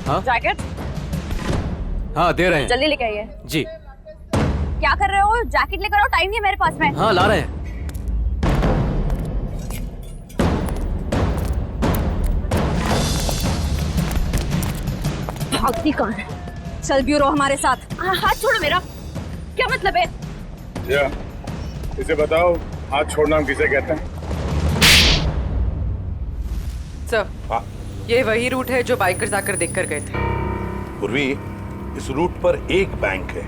हाँ जैकेट हाँ दे रहे हैं। जल्दी लेके आइए। जी। क्या कर रहे हो? जैकेट लेकर आओ, टाइम नहीं है मेरे पास में। हाँ ला रहे हैं। भागती कहाँ है? चल ब्यूरो हमारे साथ। हाथ छोड़ो मेरा। क्या मतलब है? इसे बताओ, हाथ छोड़ना हम किसे कहते हैं? सर, ये वही रूट है जो बाइकर्स आकर देखकर गए थे। पूर्वी, इस रूट पर एक बैंक है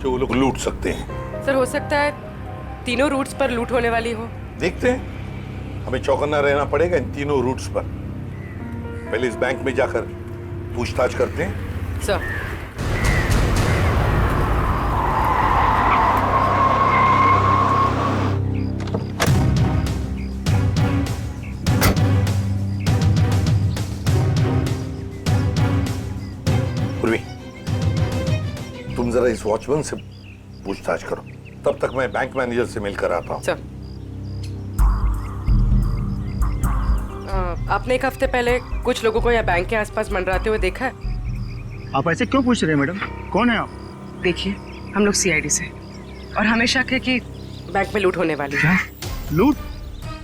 जो वो लोग लूट सकते हैं। सर, हो सकता है तीनों रूट्स पर लूट होने वाली हो। देखते हैं, हमें चौकन्ना रहना पड़ेगा इन तीनों रूट्स पर। पहले इस बैंक में जाकर पूछताछ करते हैं। सर। पूर्वी, तुम जरा इस वॉचमैन से पूछताछ करो, तब तक मैं बैंक मैनेजर से मिलकर आता हूँ। सर, आपने एक हफ्ते पहले कुछ लोगों को यहाँ बैंक के आसपास मंडराते हुए देखा है? आप ऐसे क्यों पूछ रहे हैं मैडम? कौन है आप? देखिए, हम लोग सीआईडी से, और हमें शक है कि बैंक में लूट होने वाली है। लूट?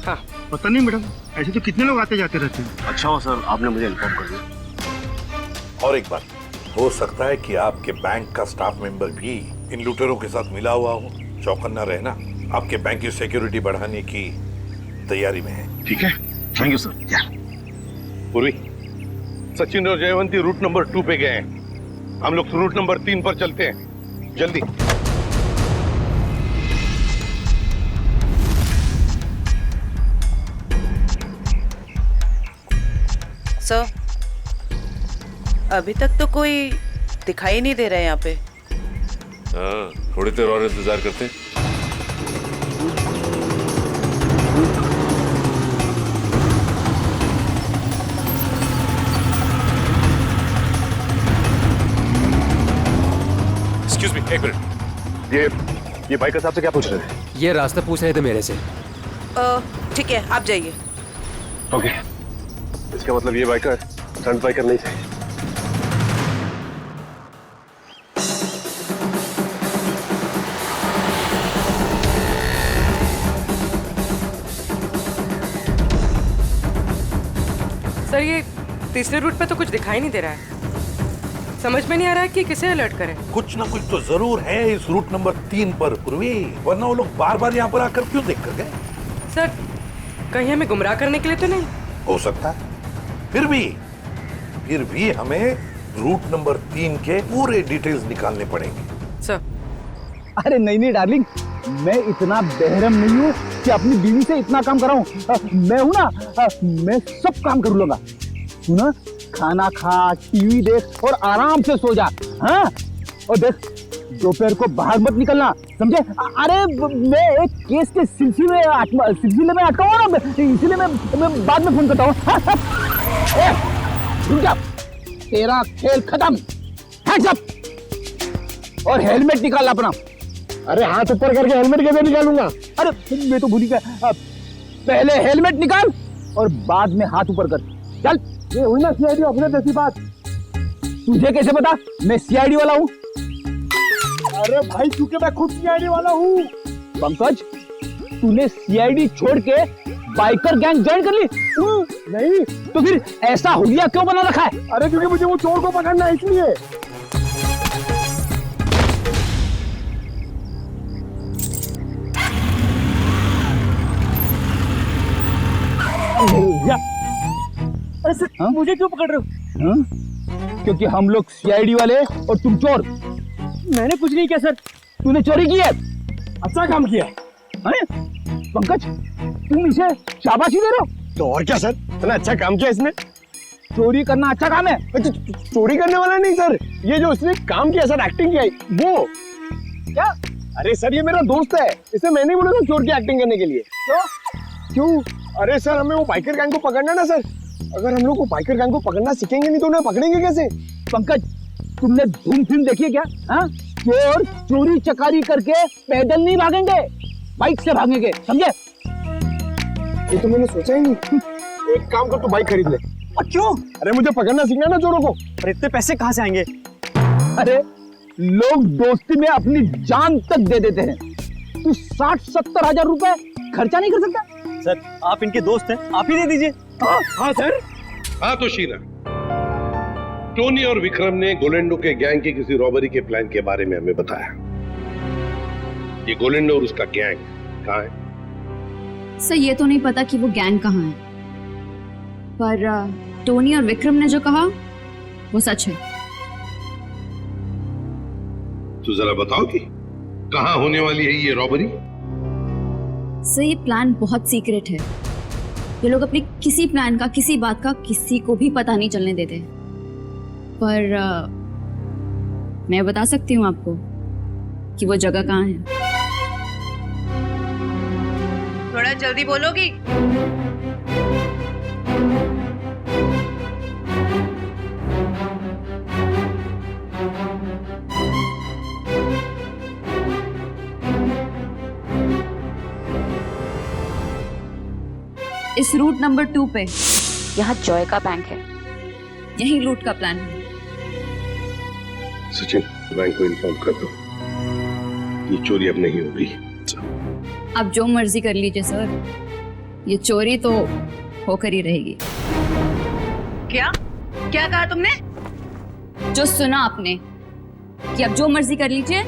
हाँ। पता नहीं मैडम, ऐसे तो कितने लोग आते जाते रहते हैं। अच्छा हो सर, आपने मुझे इन्फॉर्म कर दिया। और एक बात, हो सकता है कि आपके बैंक का स्टाफ मेंबर भी इन लूटेरों के साथ मिला हुआ हो। चौकन्ना रहना, आपके बैंक की सिक्योरिटी बढ़ाने की तैयारी में है। ठीक है, थैंक यू सर। पूर्वी, सचिन और जयवंती रूट नंबर 2 पे गए हैं। हम लोग रूट नंबर 3 पर चलते हैं, जल्दी। सर, अभी तक तो कोई दिखाई नहीं दे रहा है यहाँ पे। हाँ, थोड़ी देर और इंतजार करते हैं। एक्सक्यूज मी, एक मिनट। ये बाइकर साहब से क्या पूछ रहे थे? ये रास्ता पूछ रहे थे मेरे से। ठीक है, आप जाइए। ओके। इसका मतलब ये बाइकर फ्रंट बाइकर नहीं थे। सर, ये तीसरे रूट पे तो कुछ दिखाई नहीं दे रहा है। समझ में नहीं आ रहा है कि किसे अलर्ट करें। कुछ ना कुछ तो जरूर है इस रूट नंबर 3 पर पूर्वी, वरना वो लोग बार बार यहाँ पर आकर क्यों देख कर गए? सर, कहीं हमें गुमराह करने के लिए तो नहीं? हो सकता है। फिर भी हमें रूट नंबर 3 के पूरे डिटेल्स निकालने पड़ेंगे। सर। अरे नहीं डार्लिंग, मैं इतना बेहरम नहीं हूँ कि अपनी बीवी से इतना काम कराऊं। मैं हूं ना, मैं सब काम कर लूंगा। सुना, खाना खा, टीवी देख और आराम से सो जा। हाँ, और देख, दोपहर को बाहर मत निकलना, समझे? अरे मैं एक केस के सिलसिले में अटका हुआ ना, इसलिए मैं बाद में फोन करता हूँ। रुक जा, तेरा खेल खत्म। हैंड्स अप और हेलमेट निकाल अपना। अरे हाथ ऊपर करके हेलमेट कैसे निकालूंगा? अरे मैं तो भूल गया। पहले हेलमेट निकाल और बाद में हाथ ऊपर कर। चल। ये हुई ना सीआईडी ऑफिसर जैसी बात। तुझे कैसे पता मैं सीआईडी वाला हूँ? अरे भाई, क्योंकि मैं खुद सीआईडी वाला हूँ। पंकज, तूने सीआईडी छोड़ के बाइकर गैंग ज्वाइन कर ली? नहीं। तो फिर ऐसा हुलिया क्यों बना रखा है? अरे क्योंकि मुझे वो चोर को पकड़ना है, इसलिए। अरे सर, मुझे क्यों पकड़ रहे हो? क्योंकि हम लोग सीआईडी वाले और तुम चोर। मैंने कुछ नहीं किया सर। तूने चोरी की है। अच्छा काम किया है पंकज, तुम इसे शाबाशी दे रहे हो? तो और क्या सर, इतना अच्छा काम किया इसने। चोरी करना अच्छा काम है? चोरी करने वाला नहीं सर, ये जो उसने काम किया सर, एक्टिंग किया वो। क्या? अरे सर, ये मेरा दोस्त है, इसे मैंने बोला था चोर की एक्टिंग करने के लिए। क्यों? अरे सर, हमें वो बाइकर गैंग को पकड़ना ना सर। अगर हम लोग को बाइकर गैंग को पकड़ना सीखेंगे नहीं तो उन्हें पकड़ेंगे कैसे? पंकज, तुमने धूम फिल्म देखी है क्या? हाँ, चोर चोरी चकारी करके पैदल नहीं भागेंगे, बाइक से भागेंगे, समझे? ये तो मैंने सोचा ही नहीं। एक काम कर, तू बाइक खरीद ले क्यों? अरे मुझे पकड़ना सीखना है ना चोरों को। पर इतने पैसे कहाँ से आएंगे? अरे लोग दोस्ती में अपनी जान तक दे देते हैं। तू 60-70 हजार रुपए खर्चा नहीं कर सकता? सर आप इनके दोस्त हैं, आप ही दे दीजिए। हाँ सर। हाँ तो शीना, टोनी और विक्रम ने गोलेंडो के गैंग की किसी रॉबरी के प्लान के बारे में हमें बताया। ये गोलेंडो और उसका गैंग कहाँ है? सर ये तो नहीं पता कि वो गैंग कहाँ है, पर टोनी और विक्रम ने जो कहा वो सच है। तो जरा बताओ कि कहाँ होने वाली है ये रॉबरी? सर ये प्लान बहुत सीक्रेट है। ये लोग अपने किसी प्लान का, किसी बात का किसी को भी पता नहीं चलने देते। पर मैं बता सकती हूँ आपको कि वो जगह कहाँ है। थोड़ा जल्दी बोलोगी? इस रूट नंबर 2 पे यहाँ जॉय का बैंक है। यही लूट का प्लान है। सचिन, बैंक को इन्फॉर्म कर दो, ये चोरी अब नहीं होगी। आप जो मर्जी कर लीजिए सर, ये चोरी तो होकर ही रहेगी। क्या क्या कहा तुमने? जो सुना आपने कि आप जो मर्जी कर लीजिए,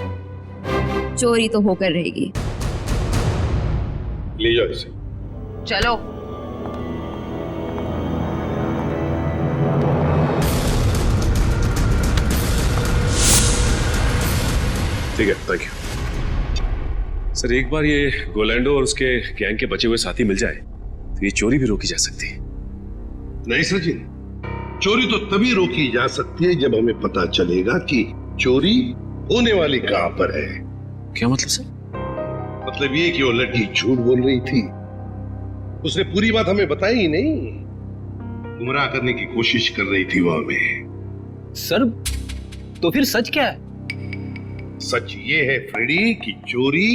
चोरी तो होकर रहेगी। ले जाओ इसे। चलो। ठीक है, थैंक यू सर। एक बार ये गोलैंडो और उसके गैंग के बचे हुए साथी मिल जाए तो ये चोरी भी रोकी जा सकती है। नहीं सचिन, चोरी तो तभी रोकी जा सकती है जब हमें पता चलेगा कि चोरी होने वाली कहां पर है। क्या मतलब सर? मतलब ये कि वो लड़की झूठ बोल रही थी, उसने पूरी बात हमें बताई ही नहीं, गुमराह करने की कोशिश कर रही थी वो हमें। सर तो फिर सच क्या है? सच ये है फ्रेडी कि चोरी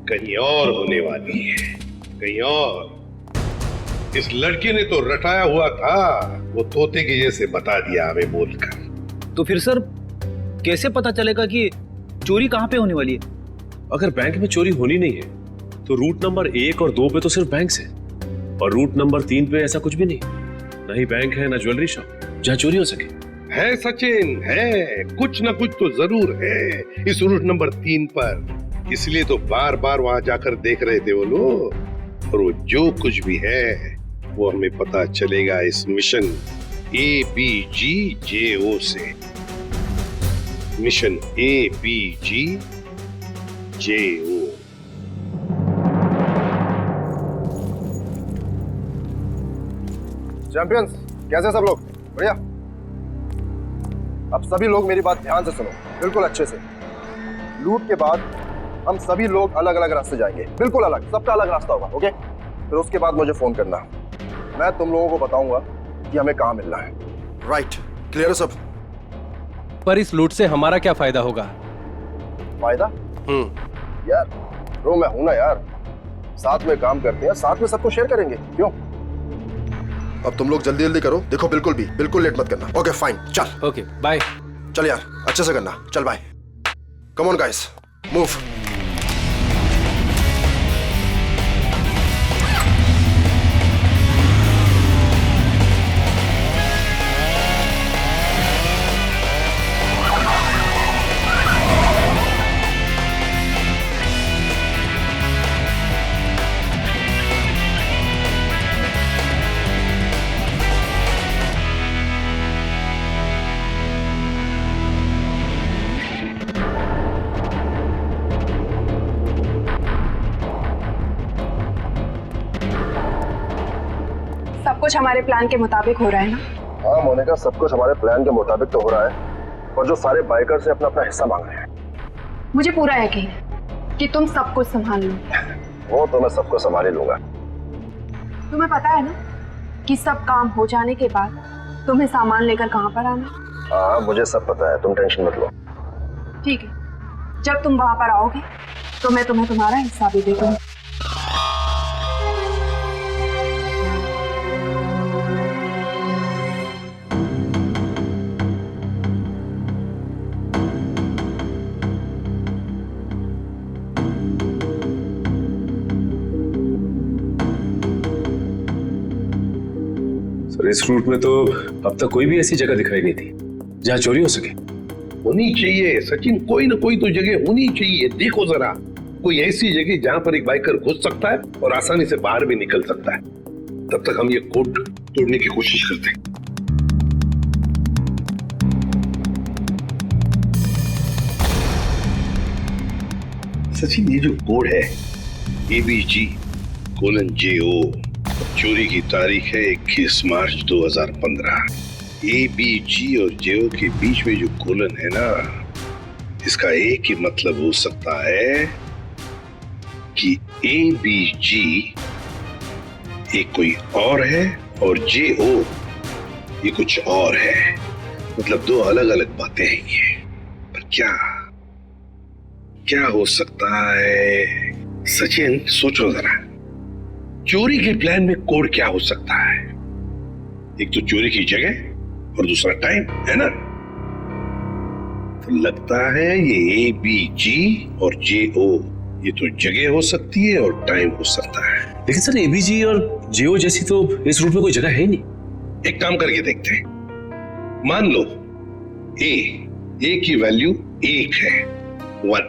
कहीं और होने वाली है, कहीं और। इस लड़के ने तो रटाया हुआ था, वो तोते के जैसे बता दिया हमें बोलकर। तो फिर सर कैसे पता चलेगा कि चोरी कहाँ पे होने वाली है? अगर बैंक में चोरी होनी नहीं है तो रूट नंबर 1 और 2 पे तो सिर्फ बैंक है, और रूट नंबर 3 पे ऐसा कुछ भी नहीं, ना ही बैंक है ना ज्वेलरी शॉप जहाँ चोरी हो सके। है सचिन, है कुछ ना कुछ तो जरूर है इस रूट नंबर 3 पर, इसलिए तो बार बार वहां जाकर देख रहे थे वो लोग। और वो जो कुछ भी है वो हमें पता चलेगा इस मिशन ABGJO से। Mission ABGJO। चैंपियंस, कैसे सब लोग? बढ़िया। अब सभी लोग मेरी बात ध्यान से सुनो, बिल्कुल अच्छे से। लूट के बाद हम सभी लोग अलग अलग रास्ते जाएंगे, बिल्कुल अलग, सबका अलग रास्ता होगा, ओके? फिर उसके बाद मुझे फोन करना, मैं तुम लोगों को बताऊंगा कि हमें कहाँ मिलना है। राइट, क्लियर है सब? पर इस लूट से हमारा क्या फायदा होगा? फायदा? यार ब्रो, मैं हूं ना यार, साथ में काम करते हैं, साथ में सबको शेयर करेंगे, क्यों? अब तुम लोग जल्दी जल्दी करो, देखो बिल्कुल लेट मत करना। ओके फाइन, चल। Okay bye. चल यार, अच्छे से करना, चल bye. Come on guys, move. कुछ हमारे प्लान के मुताबिक हो रहा है ना? हाँ मोनिका, सब कुछ हमारे प्लान के मुताबिक तो हो रहा है, और जो सारे बाइकर से अपना अपना हिस्सा मांग रहे हैं। मुझे पूरा यकीन है कि तुम सब कुछ संभाल लो। वो तो मैं सबको संभाल ही लूंगा। तुम्हें पता है ना कि सब काम हो जाने के बाद तुम्हें सामान लेकर कहाँ पर आना? हाँ मुझे सब पता है, तुम टेंशन मत लो। ठीक है, जब तुम वहां पर आओगे तो मैं तुम्हें तुम्हारा हिस्सा भी दे दूंगी। और इस रूट में तो अब तक कोई भी ऐसी जगह दिखाई नहीं थी जहाँ चोरी हो सके। होनी चाहिए सचिन, कोई ना कोई तो जगह होनी चाहिए। देखो जरा, कोई ऐसी जगह जहां पर एक बाइकर घुस सकता है और आसानी से बाहर भी निकल सकता है। तब तक हम ये कोड तोड़ने की कोशिश करते हैं। सचिन, ये जो कोड है ABG:JO, चोरी की तारीख है 21 मार्च 2015। ABG और JO के बीच में जो कोलन है ना, इसका एक ही मतलब हो सकता है कि ABG एक कोई और है और JO ये कुछ और है। मतलब दो अलग अलग बातें हैं ये। पर क्या हो सकता है? सचिन, सोचो जरा, चोरी के प्लान में कोड क्या हो सकता है? एक तो चोरी की जगह और दूसरा टाइम, है ना? तो लगता है ये ABG और JO ये तो जगह हो सकती है और टाइम हो सकता है। लेकिन सर, ABG और JO जैसी तो इस रूट में कोई जगह है ही नहीं। एक काम करके देखते हैं। मान लो A की वैल्यू 1 है, 1,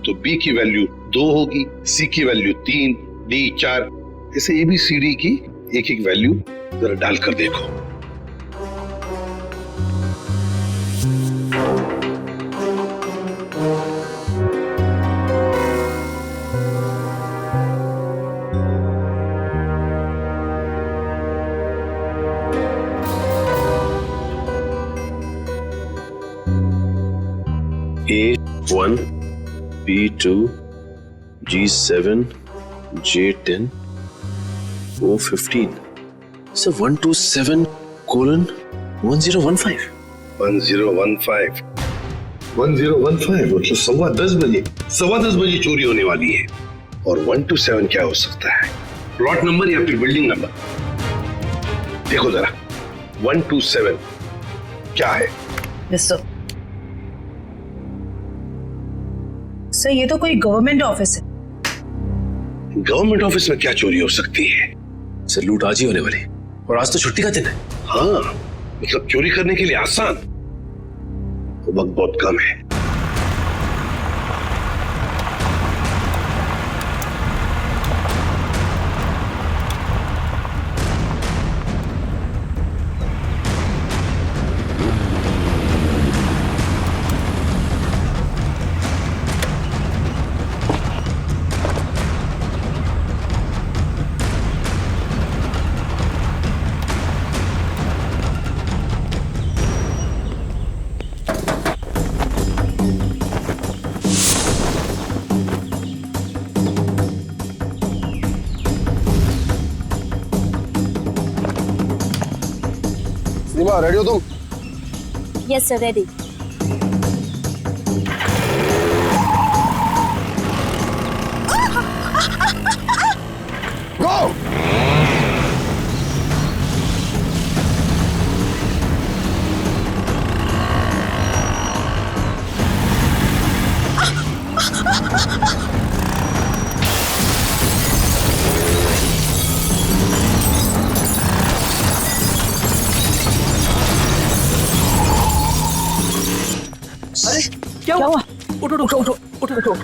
तो B की वैल्यू 2 होगी, C की वैल्यू 3, D 4, ऐसे ABCD की एक एक वैल्यू जरा डालकर देखो। A1, B2, G7, J10, O15. So 127:1015. 1015 मतलब 10:15 बजे, 10:15 बजे चोरी होने वाली है। और 127 क्या हो सकता है? प्लॉट नंबर या फिर बिल्डिंग नंबर? देखो जरा, 127 क्या है? सर, ये तो कोई गवर्नमेंट ऑफिस है। गवर्नमेंट ऑफिस में क्या चोरी हो सकती है? सर, लूट आज ही होने वाली और आज तो छुट्टी का दिन है। हाँ, मतलब चोरी करने के लिए आसान, वक्त बहुत कम है। रेडी हो तुम? Yes sir, ready. गो! अरे क्या हुआ? उठो उठो उठो उठो उठो।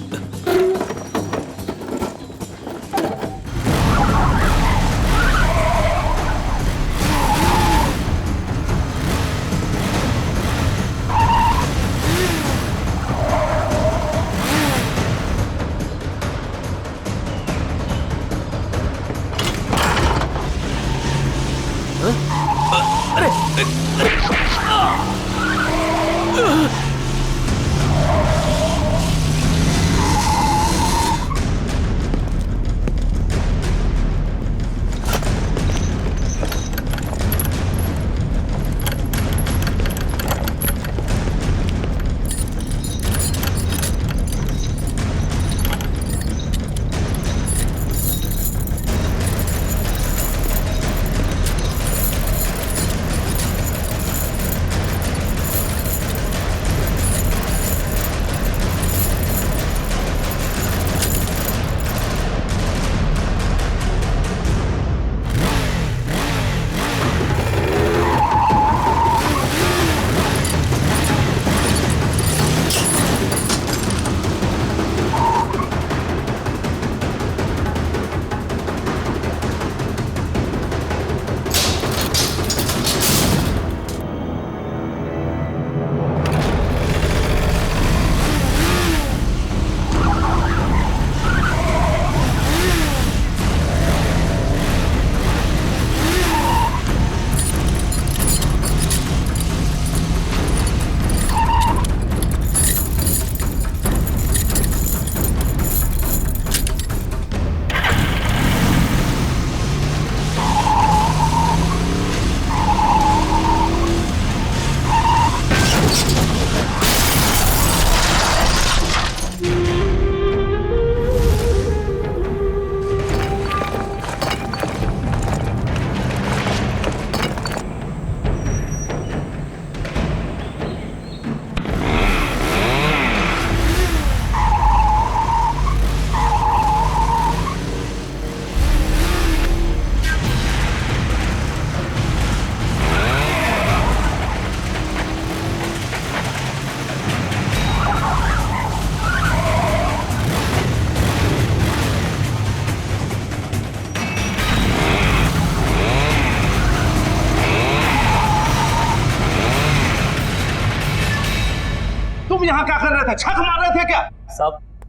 यहाँ क्या कर रहे थे? छक मार रहे थे क्या?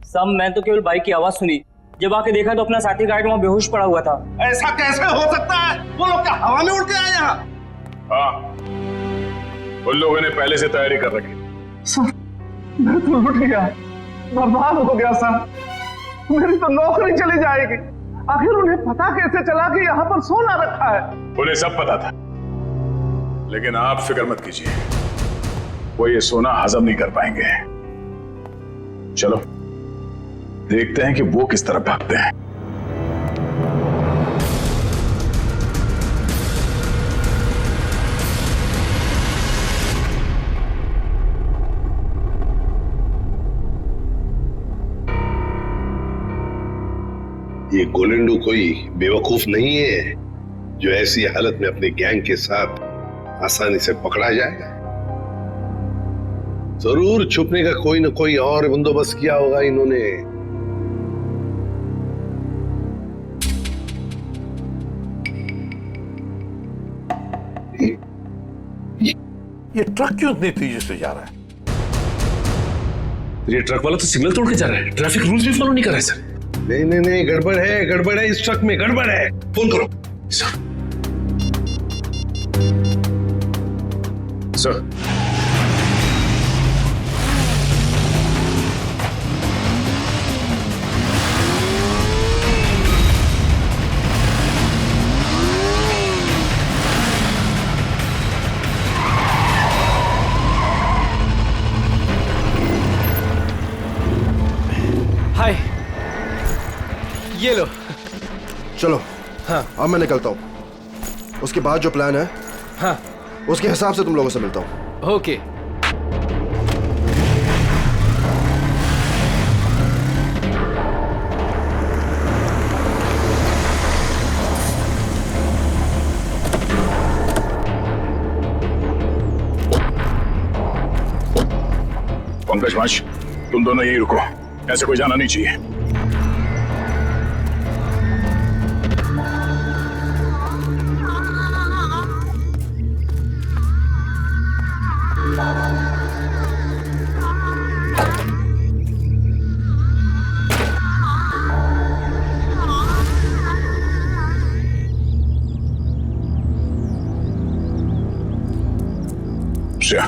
सब मैं तो केवल बाइक की आवाज सुनी, जब आके देखा तो अपना साथी गाइड वहाँ बेहोश पड़ा हुआ था। ऐसा कैसे हो सकता है? वो लोग क्या हवा में उड़ के आए यहाँ? हाँ, उन लोगों ने पहले से तैयारी कर रखी। सर, मैं तो लुट गया, बर्बाद हो गया सर। मेरी तो नौकरी चली जाएगी। आखिर उन्हें पता कैसे चला कि यहाँ पर सोना रखा है? उन्हें सब पता था, लेकिन आप फिक्र मत कीजिए, वो ये सोना हजम नहीं कर पाएंगे। चलो देखते हैं कि वो किस तरफ भागते हैं। ये गोलेंडू कोई बेवकूफ नहीं है जो ऐसी हालत में अपने गैंग के साथ आसानी से पकड़ा जाएगा। जरूर छुपने का कोई ना कोई और बंदोबस्त किया होगा इन्होंने। ये ट्रक क्यों इतनी तेजी से जा रहा है? ये ट्रक वाला तो सिग्नल तोड़ के जा रहा है, ट्रैफिक रूल्स भी फॉलो नहीं कर रहा है सर। नहीं, गड़बड़ है, इस ट्रक में गड़बड़ है। फोन करो सर। सर, हाय, ये लो। चलो, हाँ, अब मैं निकलता हूँ। उसके बाद जो प्लान है, हाँ, उसके हिसाब से तुम लोगों से मिलता हूँ। ओके। पंकज माश, तुम दोनों यहीं रुको, ऐसे कोई जाना नहीं चाहिए। श्रेया,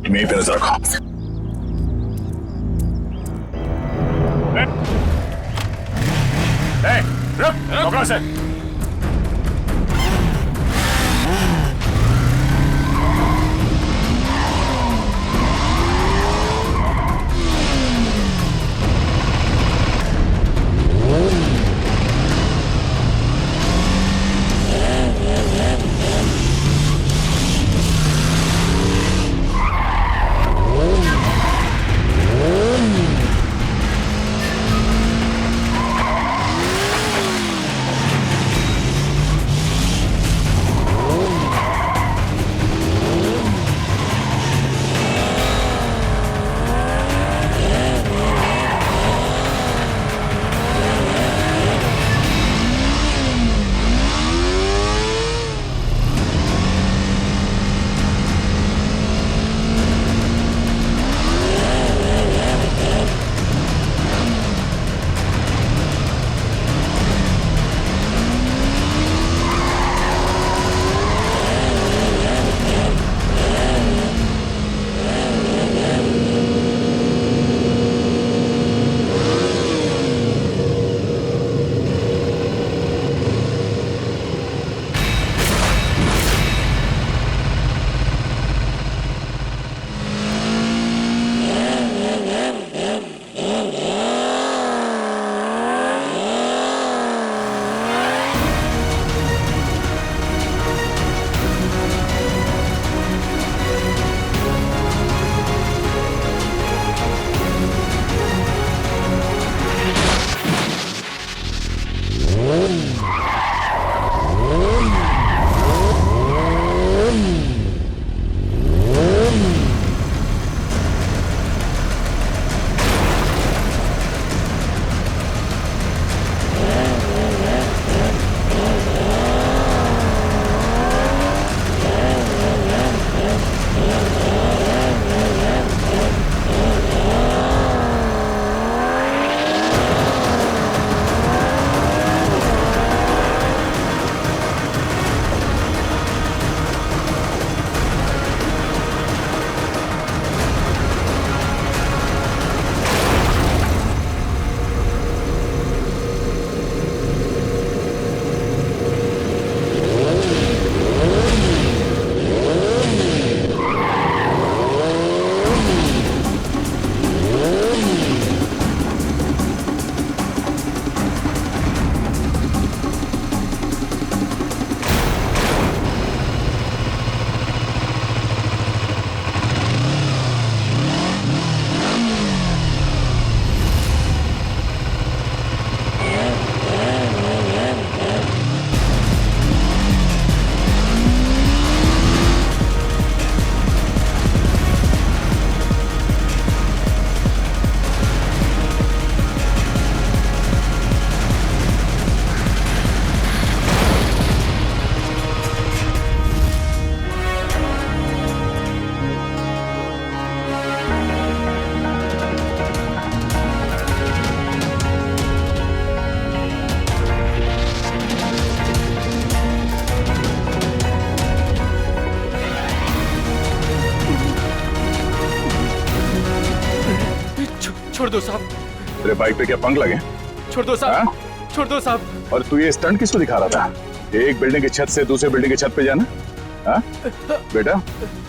तुम यहीं पे नजर रखो। रुक, पकड़ो से। छोड़ दो साहब, तेरे बाइक पे क्या पंख लगे? छोड़ दो साहब, छोड़ दो साहब। और तू ये स्टंट किसको दिखा रहा था? एक बिल्डिंग की छत से दूसरे बिल्डिंग की छत पे जाना? हाँ? बेटा,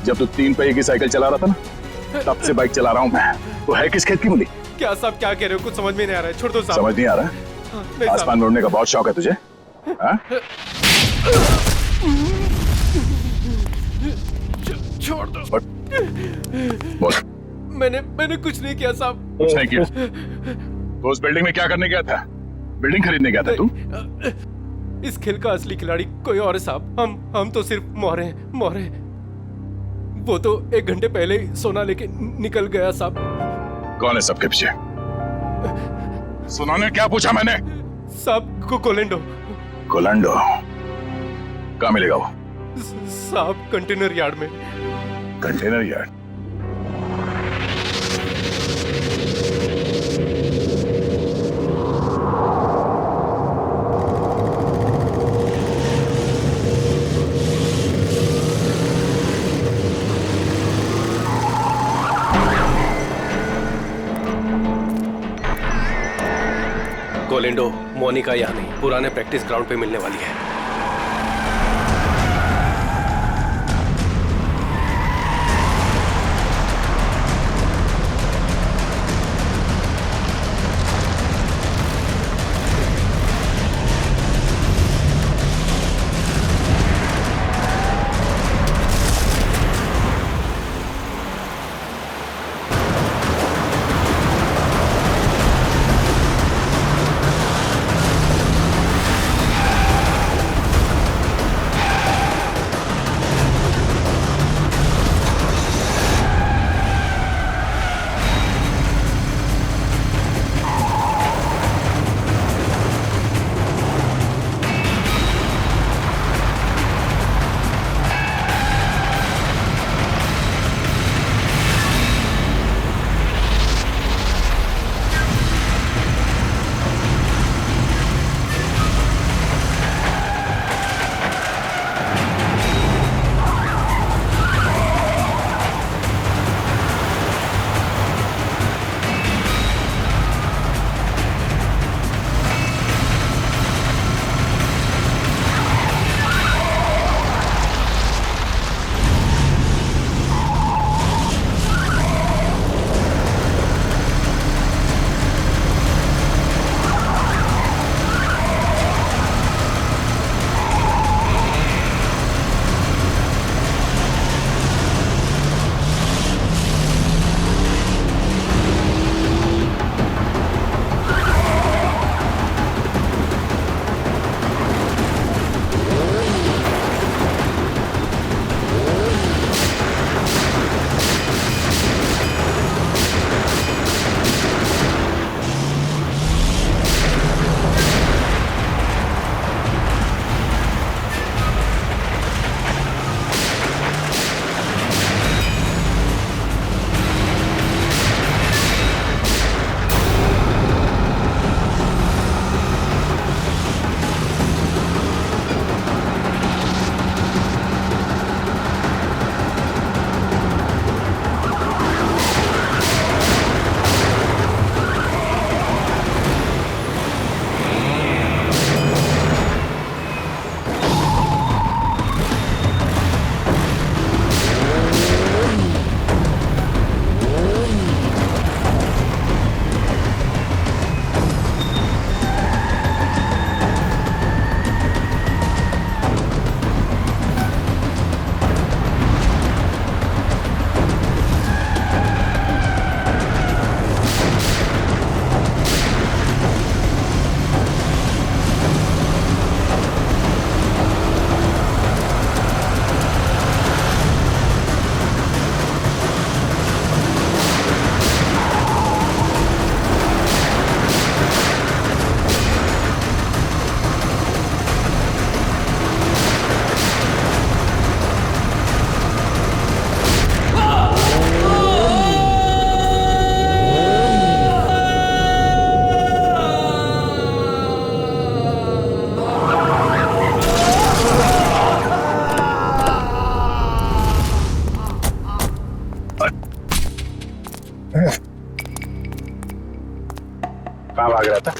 जब तू 3 पहिए की साइकिल चला रहा था ना, तब से बाइक चला रहा हूँ मैं। तो है किस खेत की मूली? क्या साहब क्या कह रहे हो? कुछ समझ में नहीं आ रहा है, छोड़ दो साहब। समझ नहीं आ रहा? नहीं साहब। आसमान में उड़ने का बहुत शौक है तुझे? हाँ? छोड़ दो। बोल। मैंने कुछ नहीं किया साहब। कुछ नहीं किया? तो उस बिल्डिंग में क्या करने गया था? बिल्डिंग खरीदने गया था तू? इस खेल का असली खिलाड़ी कोई और है साहब। हम तो सिर्फ मोहरे हैं, मोहरे। वो तो 1 घंटे पहले ही सोना लेके निकल गया साहब। कौन है सबके पीछे? सुनाने क्या पूछा मैंने? साहब को कोलेंडो। कोलेंडो कहाँ मिलेगा वो? साहब कंटेनर यार्ड में। Container yard? कोलेंडो मोनिका यहाँ नहीं, पुराने प्रैक्टिस ग्राउंड पे मिलने वाली है।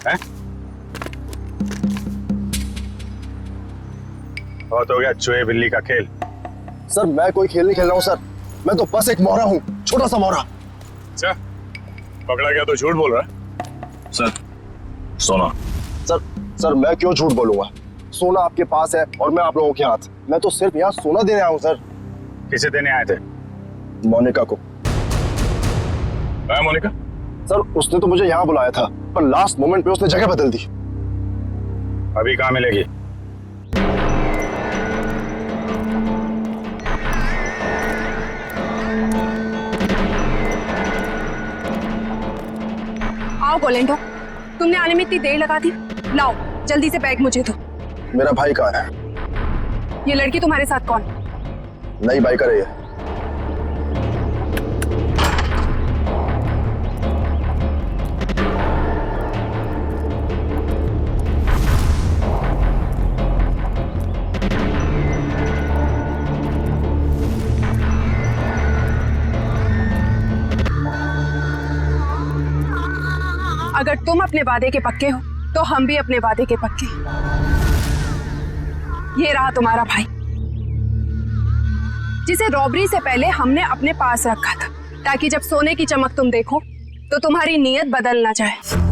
है? बहुत हो गया चूहे बिल्ली का खेल। सर मैं कोई खेल नहीं खेल रहा हूँ सर, मैं तो बस एक मोहरा हूँ, छोटा सा मोहरा। अच्छा, पकड़ा गया तो झूठ बोल रहा है। सर सोना। सर मैं क्यों झूठ बोलूंगा, सोना आपके पास है और मैं आप लोगों के हाथ। मैं तो सिर्फ यहाँ सोना देने आया हूँ सर। किसे देने आए थे? मोनिका को। मोनिका? सर उसने तो मुझे यहाँ बुलाया था, पर लास्ट मोमेंट पे उसने जगह बदल दी। अभी कहाँ मिलेगी? आओ गोलेंडो, तुमने आने में इतनी देर लगा दी। लाओ जल्दी से बैग मुझे दो। मेरा भाई कहाँ है? ये लड़की तुम्हारे साथ कौन? नई बाइकर है ये। अगर तुम अपने वादे के पक्के हो तो हम भी अपने वादे के पक्के। ये रहा तुम्हारा भाई, जिसे रॉबरी से पहले हमने अपने पास रखा था, ताकि जब सोने की चमक तुम देखो तो तुम्हारी नीयत बदल ना जाए।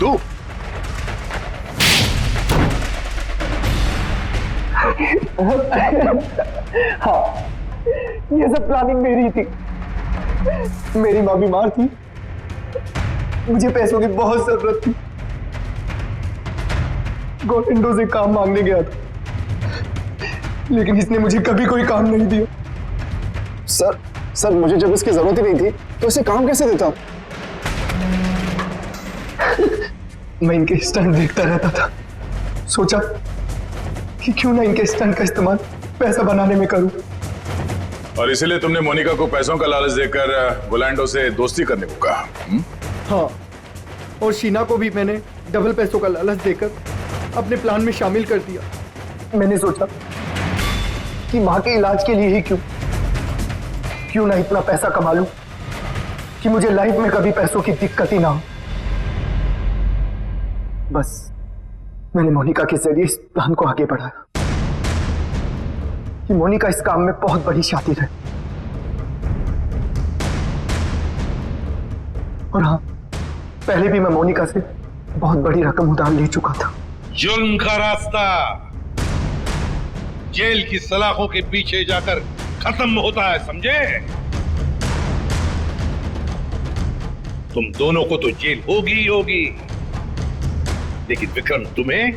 तू हाँ, ये सब प्लानिंग मेरी थी। मेरी माँ बीमार थी, मुझे पैसों की बहुत जरूरत थी। गोविंदो से काम मांगने गया था, लेकिन इसने मुझे कभी कोई काम नहीं दिया। सर मुझे जब इसकी जरूरत ही नहीं थी तो इसे काम कैसे देता? मैं इनके स्टंट देखता रहता था, सोचा कि क्यों ना इनके स्टंट का इस्तेमाल पैसा बनाने में करूं। और इसीलिए तुमने मोनिका को पैसों का लालच देकर गोलैंडो से दोस्ती करने को कहा? हाँ, और शीना को भी मैंने डबल पैसों का लालच देकर अपने प्लान में शामिल कर दिया। मैंने सोचा कि माँ के इलाज के लिए ही क्यों ना इतना पैसा कमा लूं कि मुझे लाइफ में कभी पैसों की दिक्कत ही ना हो। बस मैंने मोनिका के जरिए इस प्लान को आगे बढ़ाया कि मोनिका इस काम में बहुत बड़ी शातिर है। और हाँ, पहले भी मैं मोनिका से बहुत बड़ी रकम उधार ले चुका था। जुल्म का रास्ता जेल की सलाखों के पीछे जाकर खत्म होता है, समझे? तुम दोनों को तो जेल होगी ही होगी, लेकिन विक्रम तुम्हें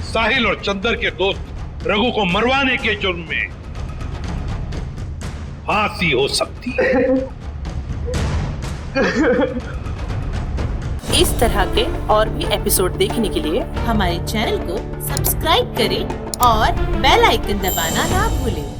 साहिल और चंदर के दोस्त रघु को मरवाने के जुर्म में फांसी हो सकती है। इस तरह के और भी एपिसोड देखने के लिए हमारे चैनल को सब्सक्राइब करें और बेल आइकन दबाना ना भूलें।